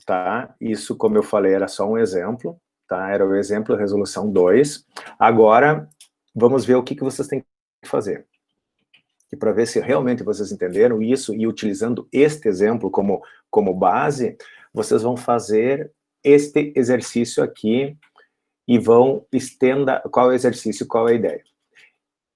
tá? Isso, como eu falei, era só um exemplo, tá? Era o exemplo resolução 2. Agora, vamos ver o que vocês têm que fazer. E para ver se realmente vocês entenderam isso, e utilizando este exemplo como base, vocês vão fazer este exercício aqui, e vão estenda, qual é o exercício, qual é a ideia?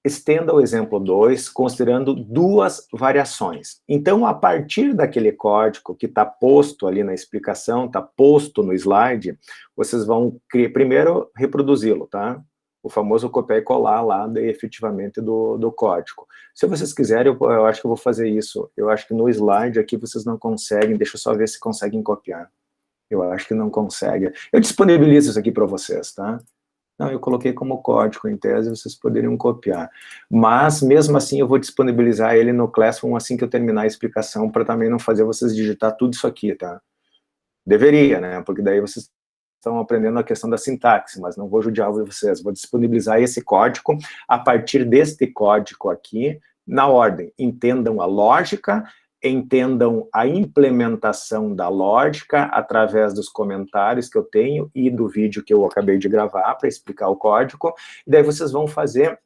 Estenda o exemplo 2, considerando duas variações. Então, a partir daquele código que está posto ali na explicação, está posto no slide, vocês vão primeiro reproduzi-lo, tá? O famoso copiar e colar lá, efetivamente, do código. Se vocês quiserem, eu acho que eu vou fazer isso. Eu acho que no slide aqui vocês não conseguem, deixa eu só ver se conseguem copiar. Eu acho que não consegue. Eu disponibilizo isso aqui para vocês, tá? Não, eu coloquei como código, em tese, vocês poderiam copiar. Mas, mesmo assim, eu vou disponibilizar ele no Classroom assim que eu terminar a explicação, para também não fazer vocês digitar tudo isso aqui, tá? Deveria, né? Porque daí vocês estão aprendendo a questão da sintaxe, mas não vou judiar vocês. Vou disponibilizar esse código. A partir deste código aqui, na ordem, entendam a lógica, entendam a implementação da lógica através dos comentários que eu tenho e do vídeo que eu acabei de gravar para explicar o código, e daí vocês vão fazer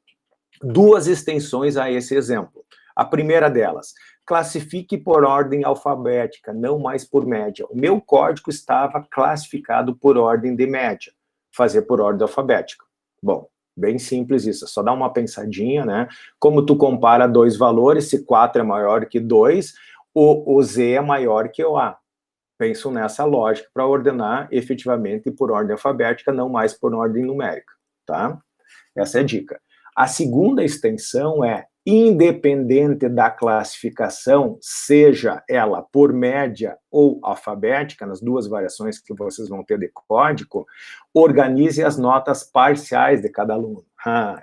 duas extensões a esse exemplo. A primeira delas, classifique por ordem alfabética, não mais por média. O meu código estava classificado por ordem de média, fazer por ordem alfabética. Bom, bem simples isso, só dá uma pensadinha, né? Como tu compara dois valores, se 4 é maior que 2, o Z é maior que o A. Penso nessa lógica para ordenar efetivamente por ordem alfabética, não mais por ordem numérica, tá? Essa é a dica. A segunda extensão é, independente da classificação, seja ela por média ou alfabética, nas duas variações que vocês vão ter de código, organize as notas parciais de cada aluno.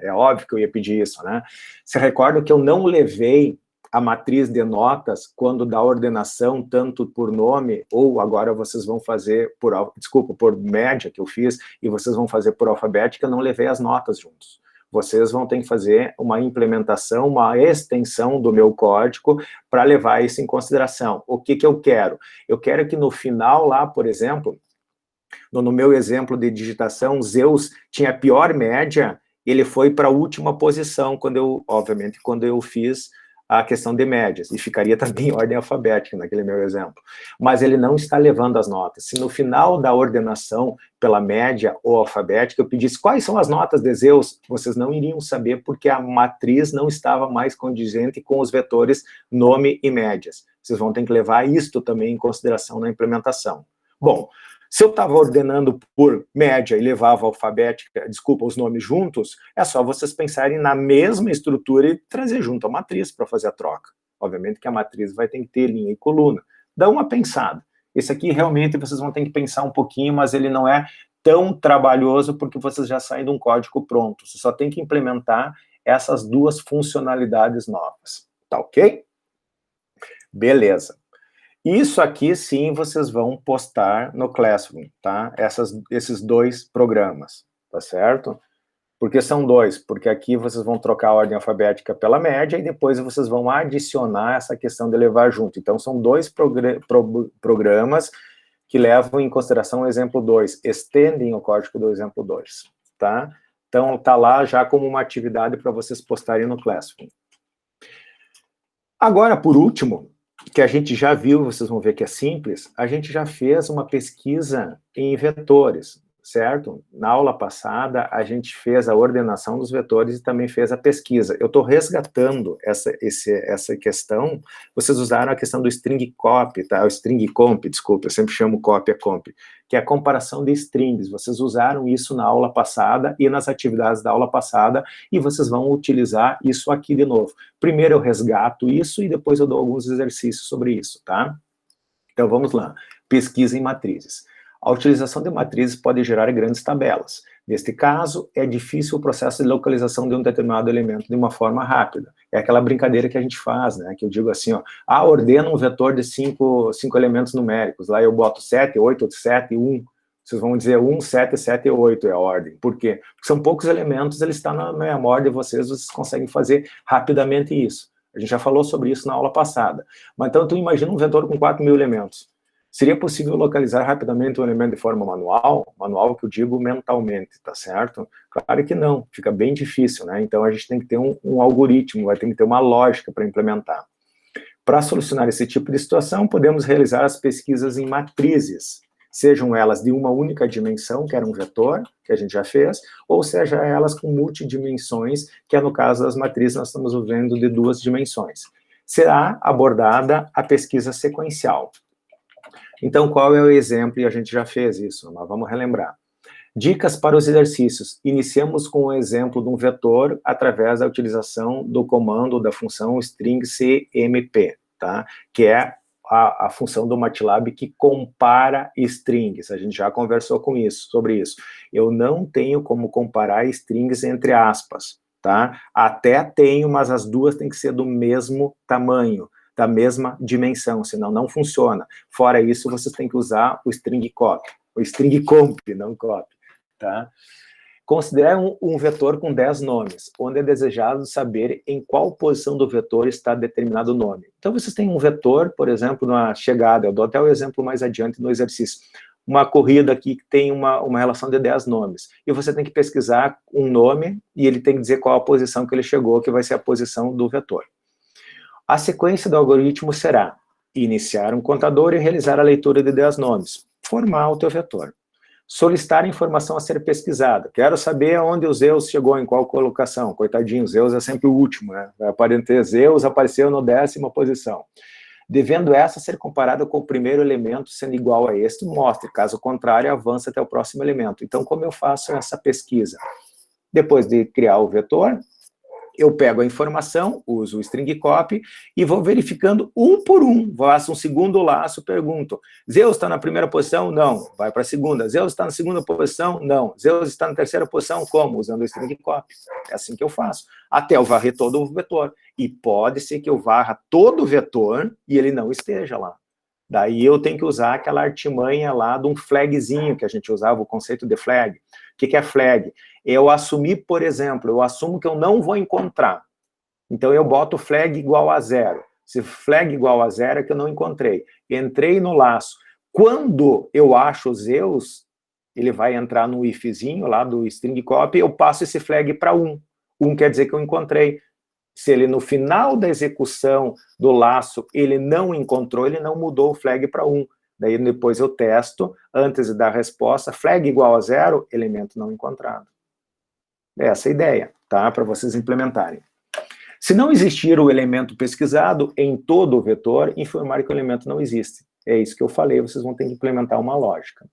É óbvio que eu ia pedir isso, né? Você recorda que eu não levei a matriz de notas quando da ordenação, tanto por nome, ou agora vocês vão fazer por média que eu fiz, e vocês vão fazer por alfabética, eu não levei as notas juntos. Vocês vão ter que fazer uma implementação, uma extensão do meu código para levar isso em consideração. O que que eu quero? Eu quero que no final lá, por exemplo, no meu exemplo de digitação, Zeus tinha a pior média, ele foi para a última posição, obviamente, quando eu fiz a questão de médias, e ficaria também em ordem alfabética, naquele meu exemplo. Mas ele não está levando as notas. Se no final da ordenação, pela média ou alfabética, eu pedisse quais são as notas de Zeus, vocês não iriam saber, porque a matriz não estava mais condizente com os vetores nome e médias. Vocês vão ter que levar isto também em consideração na implementação. Bom, se eu estava ordenando por média e levava alfabética, os nomes juntos, é só vocês pensarem na mesma estrutura e trazer junto a matriz para fazer a troca. Obviamente que a matriz vai ter que ter linha e coluna. Dá uma pensada. Esse aqui realmente vocês vão ter que pensar um pouquinho, mas ele não é tão trabalhoso porque vocês já saem de um código pronto. Você só tem que implementar essas duas funcionalidades novas. Tá ok? Beleza. Isso aqui, sim, vocês vão postar no Classroom, tá? Esses dois programas, tá certo? Porque são dois, porque aqui vocês vão trocar a ordem alfabética pela média e depois vocês vão adicionar essa questão de levar junto. Então, são dois programas que levam em consideração o exemplo 2, estendem o código do exemplo 2, tá? Então, tá lá já como uma atividade para vocês postarem no Classroom. Agora, por último, que a gente já viu, vocês vão ver que é simples, a gente já fez uma pesquisa em vetores, certo? Na aula passada, a gente fez a ordenação dos vetores e também fez a pesquisa. Eu estou resgatando essa questão, vocês usaram a questão do string copy, tá? O string comp, desculpa, eu sempre chamo copy a comp, que é a comparação de strings. Vocês usaram isso na aula passada e nas atividades da aula passada, e vocês vão utilizar isso aqui de novo. Primeiro eu resgato isso e depois eu dou alguns exercícios sobre isso, tá? Então vamos lá. Pesquisa em matrizes. A utilização de matrizes pode gerar grandes tabelas. Neste caso, é difícil o processo de localização de um determinado elemento de uma forma rápida. É aquela brincadeira que a gente faz, né? Que eu digo assim, ó, ordena um vetor de cinco elementos numéricos. Lá eu boto 7, 8, 7, 1. Vocês vão dizer 1, 7, 7 e 8 é a ordem. Por quê? Porque são poucos elementos, eles estão na memória de vocês conseguem fazer rapidamente isso. A gente já falou sobre isso na aula passada. Mas então, tu imagina um vetor com 4.000 elementos. Seria possível localizar rapidamente um elemento de forma manual? Manual que eu digo mentalmente, tá certo? Claro que não, fica bem difícil, né? Então a gente tem que ter um algoritmo, vai ter que ter uma lógica para implementar. Para solucionar esse tipo de situação, podemos realizar as pesquisas em matrizes, sejam elas de uma única dimensão, que era um vetor, que a gente já fez, ou seja elas com multidimensões, que é no caso das matrizes nós estamos vendo de 2 dimensões. Será abordada a pesquisa sequencial. Então, qual é o exemplo? E a gente já fez isso, mas vamos relembrar. Dicas para os exercícios. Iniciamos com o exemplo de um vetor através da utilização do comando da função string_cmp, tá? Que é a função do MATLAB que compara strings. A gente já conversou sobre isso. Eu não tenho como comparar strings entre aspas, tá? Até tenho, mas as duas têm que ser do mesmo tamanho, da mesma dimensão, senão não funciona. Fora isso, vocês têm que usar o string copy, o string comp, não copy, tá? Considere um vetor com 10 nomes, onde é desejado saber em qual posição do vetor está determinado nome. Então, vocês têm um vetor, por exemplo, na chegada, eu dou até o exemplo mais adiante no exercício, uma corrida aqui que tem uma relação de 10 nomes, e você tem que pesquisar um nome, e ele tem que dizer qual a posição que ele chegou, que vai ser a posição do vetor. A sequência do algoritmo será iniciar um contador e realizar a leitura de 10 nomes, formar o teu vetor. Solicitar a informação a ser pesquisada. Quero saber onde o Zeus chegou, em qual colocação. Coitadinho, Zeus é sempre o último, né? Vai aparecer Zeus, apareceu na 10ª posição. devendo essa ser comparada com o primeiro elemento sendo igual a este, mostre, caso contrário, avança até o próximo elemento. Então, como eu faço essa pesquisa? Depois de criar o vetor, eu pego a informação, uso o string copy e vou verificando um por um. Faço um segundo laço, pergunto: Zeus está na primeira posição? Não. Vai para a segunda. Zeus está na segunda posição? Não. Zeus está na terceira posição? Como? Usando o string copy. É assim que eu faço. Até eu varrer todo o vetor. E pode ser que eu varra todo o vetor e ele não esteja lá. Daí eu tenho que usar aquela artimanha lá de um flagzinho, que a gente usava, o conceito de flag. O que é flag? Eu assumir, por exemplo, eu assumo que eu não vou encontrar. Então eu boto flag igual a 0. Se flag igual a 0 é que eu não encontrei. Entrei no laço. Quando eu acho o Zeus, ele vai entrar no ifzinho lá do string copy, eu passo esse flag para 1. 1 quer dizer que eu encontrei. Se ele, no final da execução do laço, ele não encontrou, ele não mudou o flag para 1. Daí depois eu testo, antes de dar a resposta, flag igual a 0, elemento não encontrado. Essa é a ideia, tá? Para vocês implementarem. Se não existir o elemento pesquisado em todo o vetor, informar que o elemento não existe. É isso que eu falei, vocês vão ter que implementar uma lógica.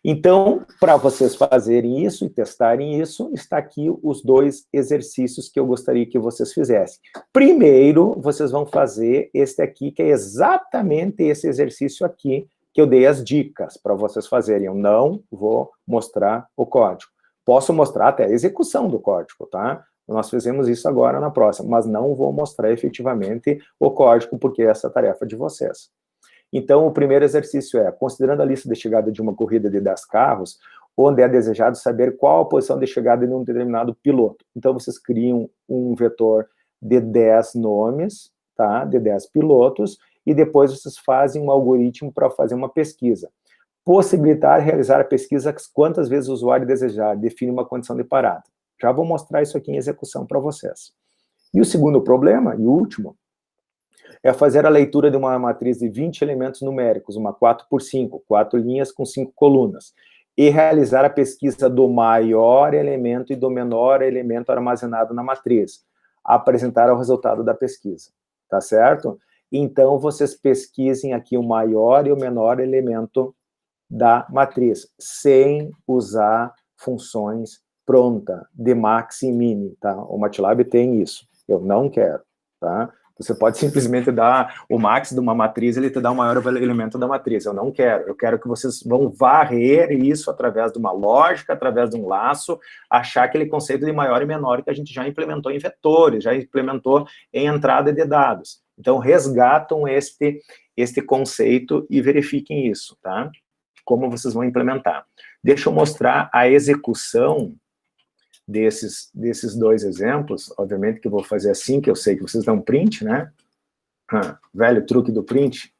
Então, para vocês fazerem isso e testarem isso, está aqui os 2 exercícios que eu gostaria que vocês fizessem. Primeiro, vocês vão fazer este aqui, que é exatamente esse exercício aqui, que eu dei as dicas para vocês fazerem. Eu não vou mostrar o código. Posso mostrar até a execução do código, tá? Nós fizemos isso agora na próxima, mas não vou mostrar efetivamente o código, porque essa é a tarefa de vocês. Então, o primeiro exercício é, considerando a lista de chegada de uma corrida de 10 carros, onde é desejado saber qual a posição de chegada de um determinado piloto. Então, vocês criam um vetor de 10 nomes, tá? De 10 pilotos, e depois vocês fazem um algoritmo para fazer uma pesquisa. Possibilitar realizar a pesquisa quantas vezes o usuário desejar, define uma condição de parada. Já vou mostrar isso aqui em execução para vocês. E o segundo problema, e último, é fazer a leitura de uma matriz de 20 elementos numéricos, uma 4x5, 4 linhas com 5 colunas, e realizar a pesquisa do maior elemento e do menor elemento armazenado na matriz, apresentar o resultado da pesquisa, tá certo? Então, vocês pesquisem aqui o maior e o menor elemento da matriz, sem usar funções pronta, de max e mini, tá? O MATLAB tem isso, eu não quero, tá? Você pode simplesmente dar o max de uma matriz, ele te dá o maior elemento da matriz. Eu não quero. Eu quero que vocês vão varrer isso através de uma lógica, através de um laço, achar aquele conceito de maior e menor que a gente já implementou em vetores, já implementou em entrada de dados. Então, resgatam este conceito e verifiquem isso, tá? Como vocês vão implementar. Deixa eu mostrar a execução desses 2 exemplos. Obviamente que eu vou fazer assim, que eu sei que vocês dão print, né? Velho truque do print.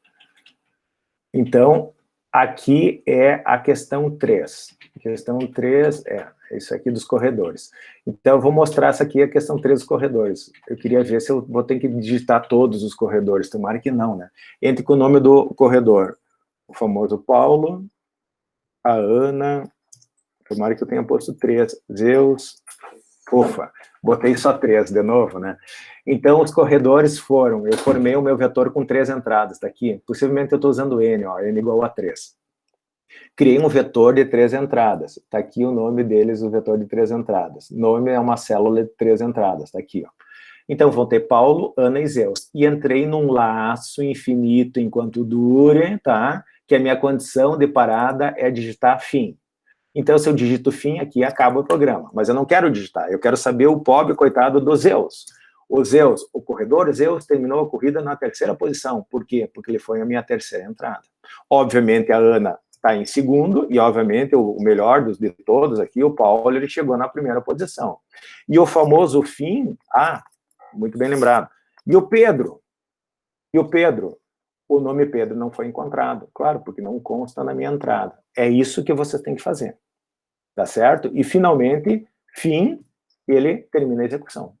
Então, aqui é a questão 3. A questão 3 é isso aqui dos corredores. Então, eu vou mostrar essa aqui, a questão 3 dos corredores. Eu queria ver se eu vou ter que digitar todos os corredores. Tomara que não, né? Entre com o nome do corredor. O famoso Paulo, a Ana... Tomara que eu tenha posto 3. Zeus, ufa, botei só 3 de novo, né? Então, os corredores foram, eu formei o meu vetor com 3 entradas, tá aqui. Possivelmente eu estou usando N, ó, N igual a 3. Criei um vetor de 3 entradas. Tá aqui o nome deles, o vetor de 3 entradas. Nome é uma célula de 3 entradas, tá aqui, ó. Então, vou ter Paulo, Ana e Zeus. E entrei num laço infinito enquanto dure, tá? Que a minha condição de parada é digitar fim. Então, se eu digito fim, aqui acaba o programa. Mas eu não quero digitar, eu quero saber o pobre coitado do Zeus. O Zeus, o corredor Zeus terminou a corrida na 3ª posição. Por quê? Porque ele foi a minha 3ª entrada. Obviamente, a Ana está em segundo, e obviamente o melhor de todos aqui, o Paulo, ele chegou na 1ª posição. E o famoso fim, muito bem lembrado. E o Pedro? O nome Pedro não foi encontrado. Claro, porque não consta na minha entrada. É isso que vocês têm que fazer. Tá certo? E, finalmente, fim, ele termina a execução.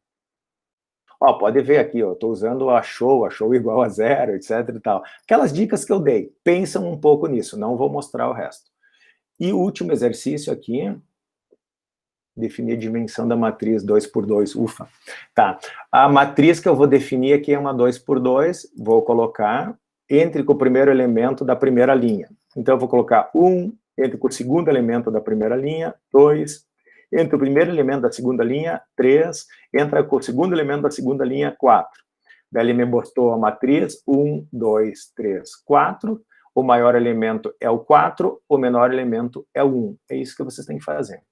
Ó, pode ver aqui, ó, estou usando achou igual a 0, etc e tal. Aquelas dicas que eu dei. Pensam um pouco nisso, não vou mostrar o resto. E o último exercício aqui Definir a dimensão da matriz 2 por 2, ufa. Tá, a matriz que eu vou definir aqui é uma 2 por 2, vou colocar entre com o primeiro elemento da primeira linha. Então, eu vou colocar 1, entre com o segundo elemento da primeira linha, 2, entre o primeiro elemento da segunda linha, 3, entra com o segundo elemento da segunda linha, 4. Daí ele me botou a matriz 1, 2, 3, 4, o maior elemento é o 4, o menor elemento é o 1. É isso que vocês têm que fazer.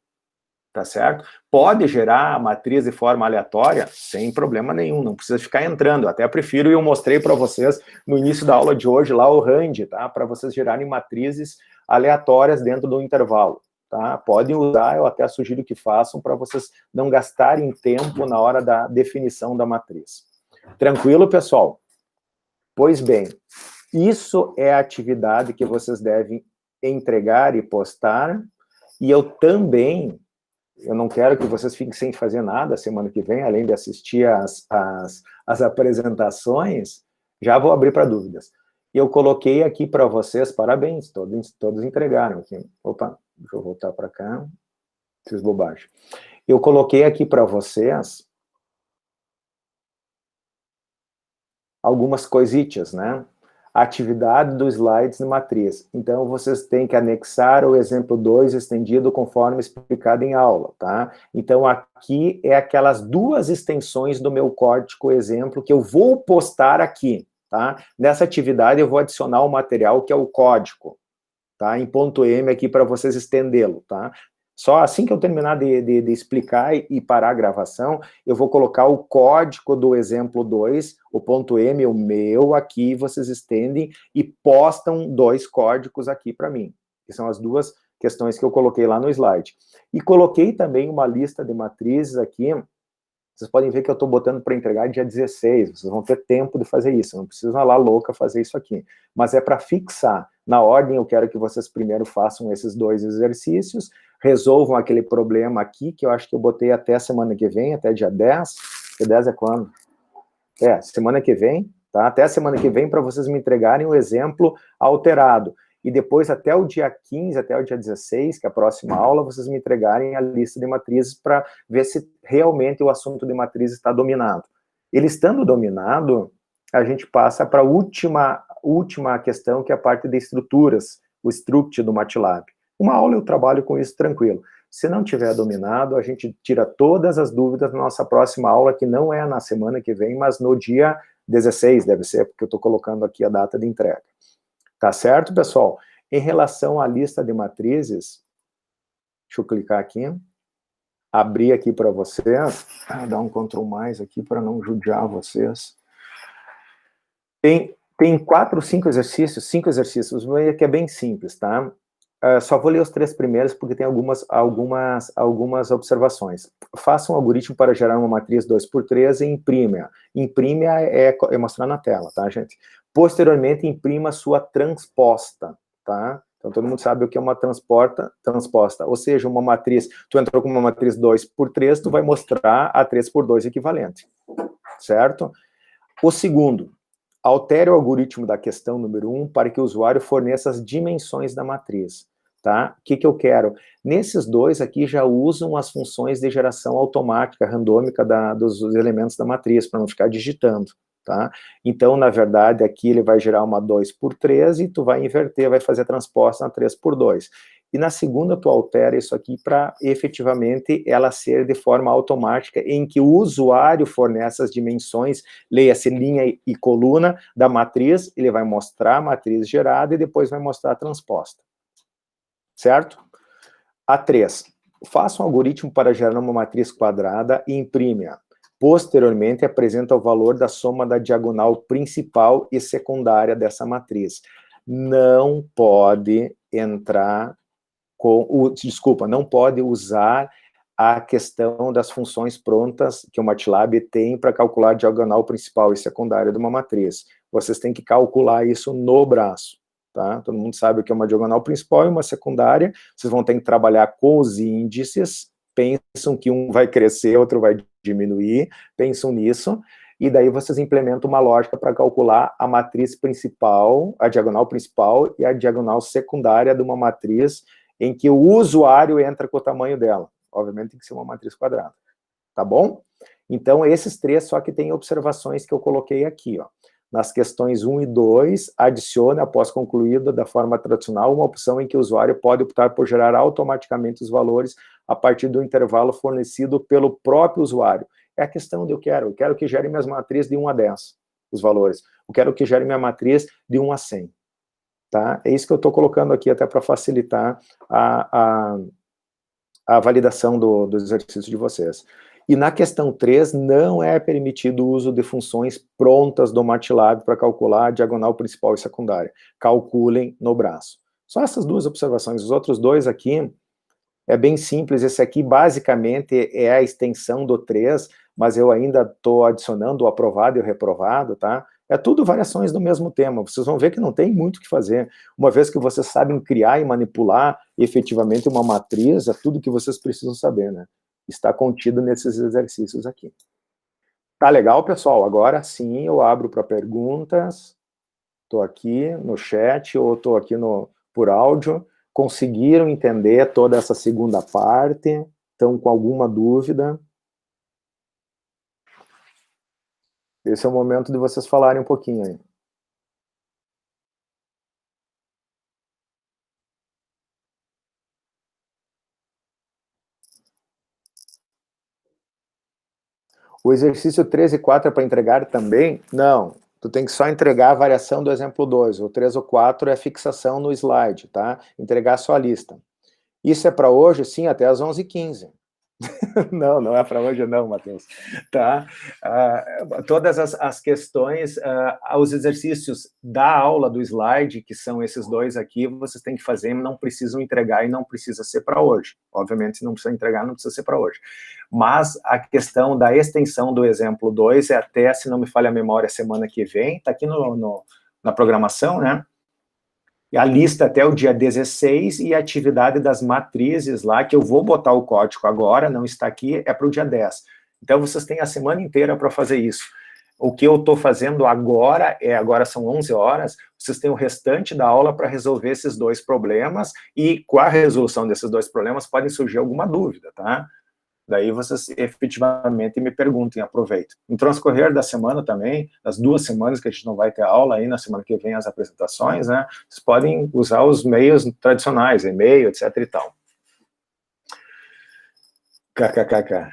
Tá certo? Pode gerar a matriz de forma aleatória, sem problema nenhum, não precisa ficar entrando. Até prefiro, e eu mostrei para vocês no início da aula de hoje, lá o RAND, tá? Para vocês gerarem matrizes aleatórias dentro do intervalo, tá? Podem usar, eu até sugiro que façam, para vocês não gastarem tempo na hora da definição da matriz. Tranquilo, pessoal? Pois bem, isso é a atividade que vocês devem entregar e postar, e eu também... Eu não quero que vocês fiquem sem fazer nada semana que vem, além de assistir as apresentações, já vou abrir para dúvidas. Eu coloquei aqui para vocês, parabéns, todos entregaram aqui. Opa, deixa eu voltar para cá, fiz bobagem. Eu coloquei aqui para vocês algumas coisitas, né? Atividade dos slides de matriz. Então, vocês têm que anexar o exemplo 2 estendido conforme explicado em aula, tá? Então, aqui é aquelas duas extensões do meu código exemplo que eu vou postar aqui, tá? Nessa atividade, eu vou adicionar o material que é o código, tá? Em ponto .m aqui para vocês estendê-lo, tá? Só assim que eu terminar de explicar e parar a gravação, eu vou colocar o código do exemplo 2, o ponto .m, o meu, aqui, vocês estendem e postam 2 códigos aqui para mim. Que são as duas questões que eu coloquei lá no slide. E coloquei também uma lista de matrizes aqui. Vocês podem ver que eu estou botando para entregar dia 16, vocês vão ter tempo de fazer isso, não precisa lá louca fazer isso aqui. Mas é para fixar. Na ordem, eu quero que vocês primeiro façam esses 2 exercícios, resolvam aquele problema aqui, que eu acho que eu botei até semana que vem, até dia 10. Dia 10 é quando? Semana que vem, tá? Até a semana que vem, para vocês me entregarem o exemplo alterado. E depois, até o dia 15, até o dia 16, que é a próxima aula, vocês me entregarem a lista de matrizes para ver se realmente o assunto de matrizes está dominado. Ele estando dominado, a gente passa para a última questão, que é a parte de estruturas, o struct do MATLAB. Uma aula eu trabalho com isso tranquilo. Se não tiver dominado, a gente tira todas as dúvidas na nossa próxima aula, que não é na semana que vem, mas no dia 16, deve ser, porque eu estou colocando aqui a data de entrega. Tá certo, pessoal? Em relação à lista de matrizes, deixa eu clicar aqui, abrir aqui para vocês, dar um Ctrl mais aqui para não judiar vocês. Tem 4 ou 5 exercícios, 5 exercícios, que é bem simples, tá? Só vou ler os 3 primeiros, porque tem algumas observações. Faça um algoritmo para gerar uma matriz 2x3 e imprime-a. Imprime-a é mostrar na tela, tá, gente? Posteriormente, imprima sua transposta, tá? Então, todo mundo sabe o que é uma transposta, ou seja, uma matriz, tu entrou com uma matriz 2x3, tu vai mostrar a 3x2 equivalente, certo? O segundo, altere o algoritmo da questão número 1 para que o usuário forneça as dimensões da matriz, tá? O que eu quero? Nesses 2 aqui já usam as funções de geração automática, randômica dos elementos da matriz, para não ficar digitando, tá? Então, na verdade, aqui ele vai gerar uma 2x3 e tu vai inverter, vai fazer a transposta na 3x2. E na segunda, tu altera isso aqui para, efetivamente, ela ser de forma automática, em que o usuário fornece as dimensões, leia-se linha e coluna da matriz, ele vai mostrar a matriz gerada e depois vai mostrar a transposta. Certo? A 3. Faça um algoritmo para gerar uma matriz quadrada e imprime-a. Posteriormente, apresenta o valor da soma da diagonal principal e secundária dessa matriz. Não pode entrar não pode usar a questão das funções prontas que o MATLAB tem para calcular a diagonal principal e secundária de uma matriz. Vocês têm que calcular isso no braço, tá? Todo mundo sabe o que é uma diagonal principal e uma secundária. Vocês vão ter que trabalhar com os índices, pensam que um vai crescer, outro vai diminuir, pensam nisso, e daí vocês implementam uma lógica para calcular a matriz principal, a diagonal principal e a diagonal secundária de uma matriz em que o usuário entra com o tamanho dela. Obviamente tem que ser uma matriz quadrada. Tá bom? Então, esses três, só que tem observações que eu coloquei aqui, ó. Nas questões 1 e 2, adicione, após concluída da forma tradicional, uma opção em que o usuário pode optar por gerar automaticamente os valores a partir do intervalo fornecido pelo próprio usuário. É a questão de eu quero que gere minhas matrizes de 1 a 10, os valores. Eu quero que gere minha matriz de 1 a 100. Tá? É isso que eu estou colocando aqui até para facilitar a validação do exercício de vocês. E na questão 3, não é permitido o uso de funções prontas do MATLAB para calcular a diagonal principal e secundária. Calculem no braço. Só essas duas observações. Os outros dois aqui, é bem simples. Esse aqui, basicamente, é a extensão do 3, mas eu ainda estou adicionando o aprovado e o reprovado, tá? É tudo variações do mesmo tema. Vocês vão ver que não tem muito o que fazer. Uma vez que vocês sabem criar e manipular efetivamente uma matriz, é tudo que vocês precisam saber, né? Está contido nesses exercícios aqui. Tá legal, pessoal? Agora sim eu abro para perguntas. Estou aqui no chat ou estou aqui por áudio. Conseguiram entender toda essa segunda parte? Estão com alguma dúvida? Esse é o momento de vocês falarem um pouquinho aí. O exercício 3 e 4 é para entregar também? Não. Tu tem que só entregar a variação do exemplo 2. O 3 ou 4 é fixação no slide, tá? Entregar só a lista. Isso é para hoje? Sim, até às 11h15. Não, não é para hoje não, Matheus. Tá? Todas as questões, os exercícios da aula do slide, que são esses dois aqui, vocês têm que fazer, não precisam entregar e não precisa ser para hoje. Obviamente, se não precisa entregar, não precisa ser para hoje. Mas a questão da extensão do exemplo 2 é até, se não me falha a memória, semana que vem, está aqui na programação, né? A lista até o dia 16 e a atividade das matrizes lá, que eu vou botar o código agora, não está aqui, é para o dia 10. Então, vocês têm a semana inteira para fazer isso. O que eu estou fazendo agora são 11 horas, vocês têm o restante da aula para resolver esses dois problemas, e com a resolução desses dois problemas podem surgir alguma dúvida, tá? Daí vocês efetivamente me perguntem, aproveitem. No transcorrer da semana também, das 2 semanas que a gente não vai ter aula, aí na semana que vem as apresentações, né, vocês podem usar os meios tradicionais, e-mail, etc e tal. KKKK.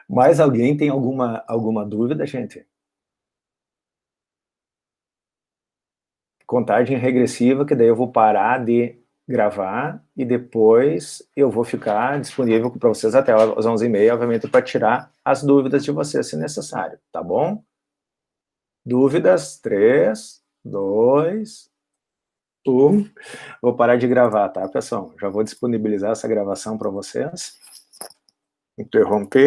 Mais alguém tem alguma dúvida, gente? Contagem regressiva, que daí eu vou parar de gravar e depois eu vou ficar disponível para vocês até às 11h30, obviamente, para tirar as dúvidas de vocês, se necessário, tá bom? Dúvidas? 3, 2, 1. Vou parar de gravar, tá, pessoal? Já vou disponibilizar essa gravação para vocês. Interromper.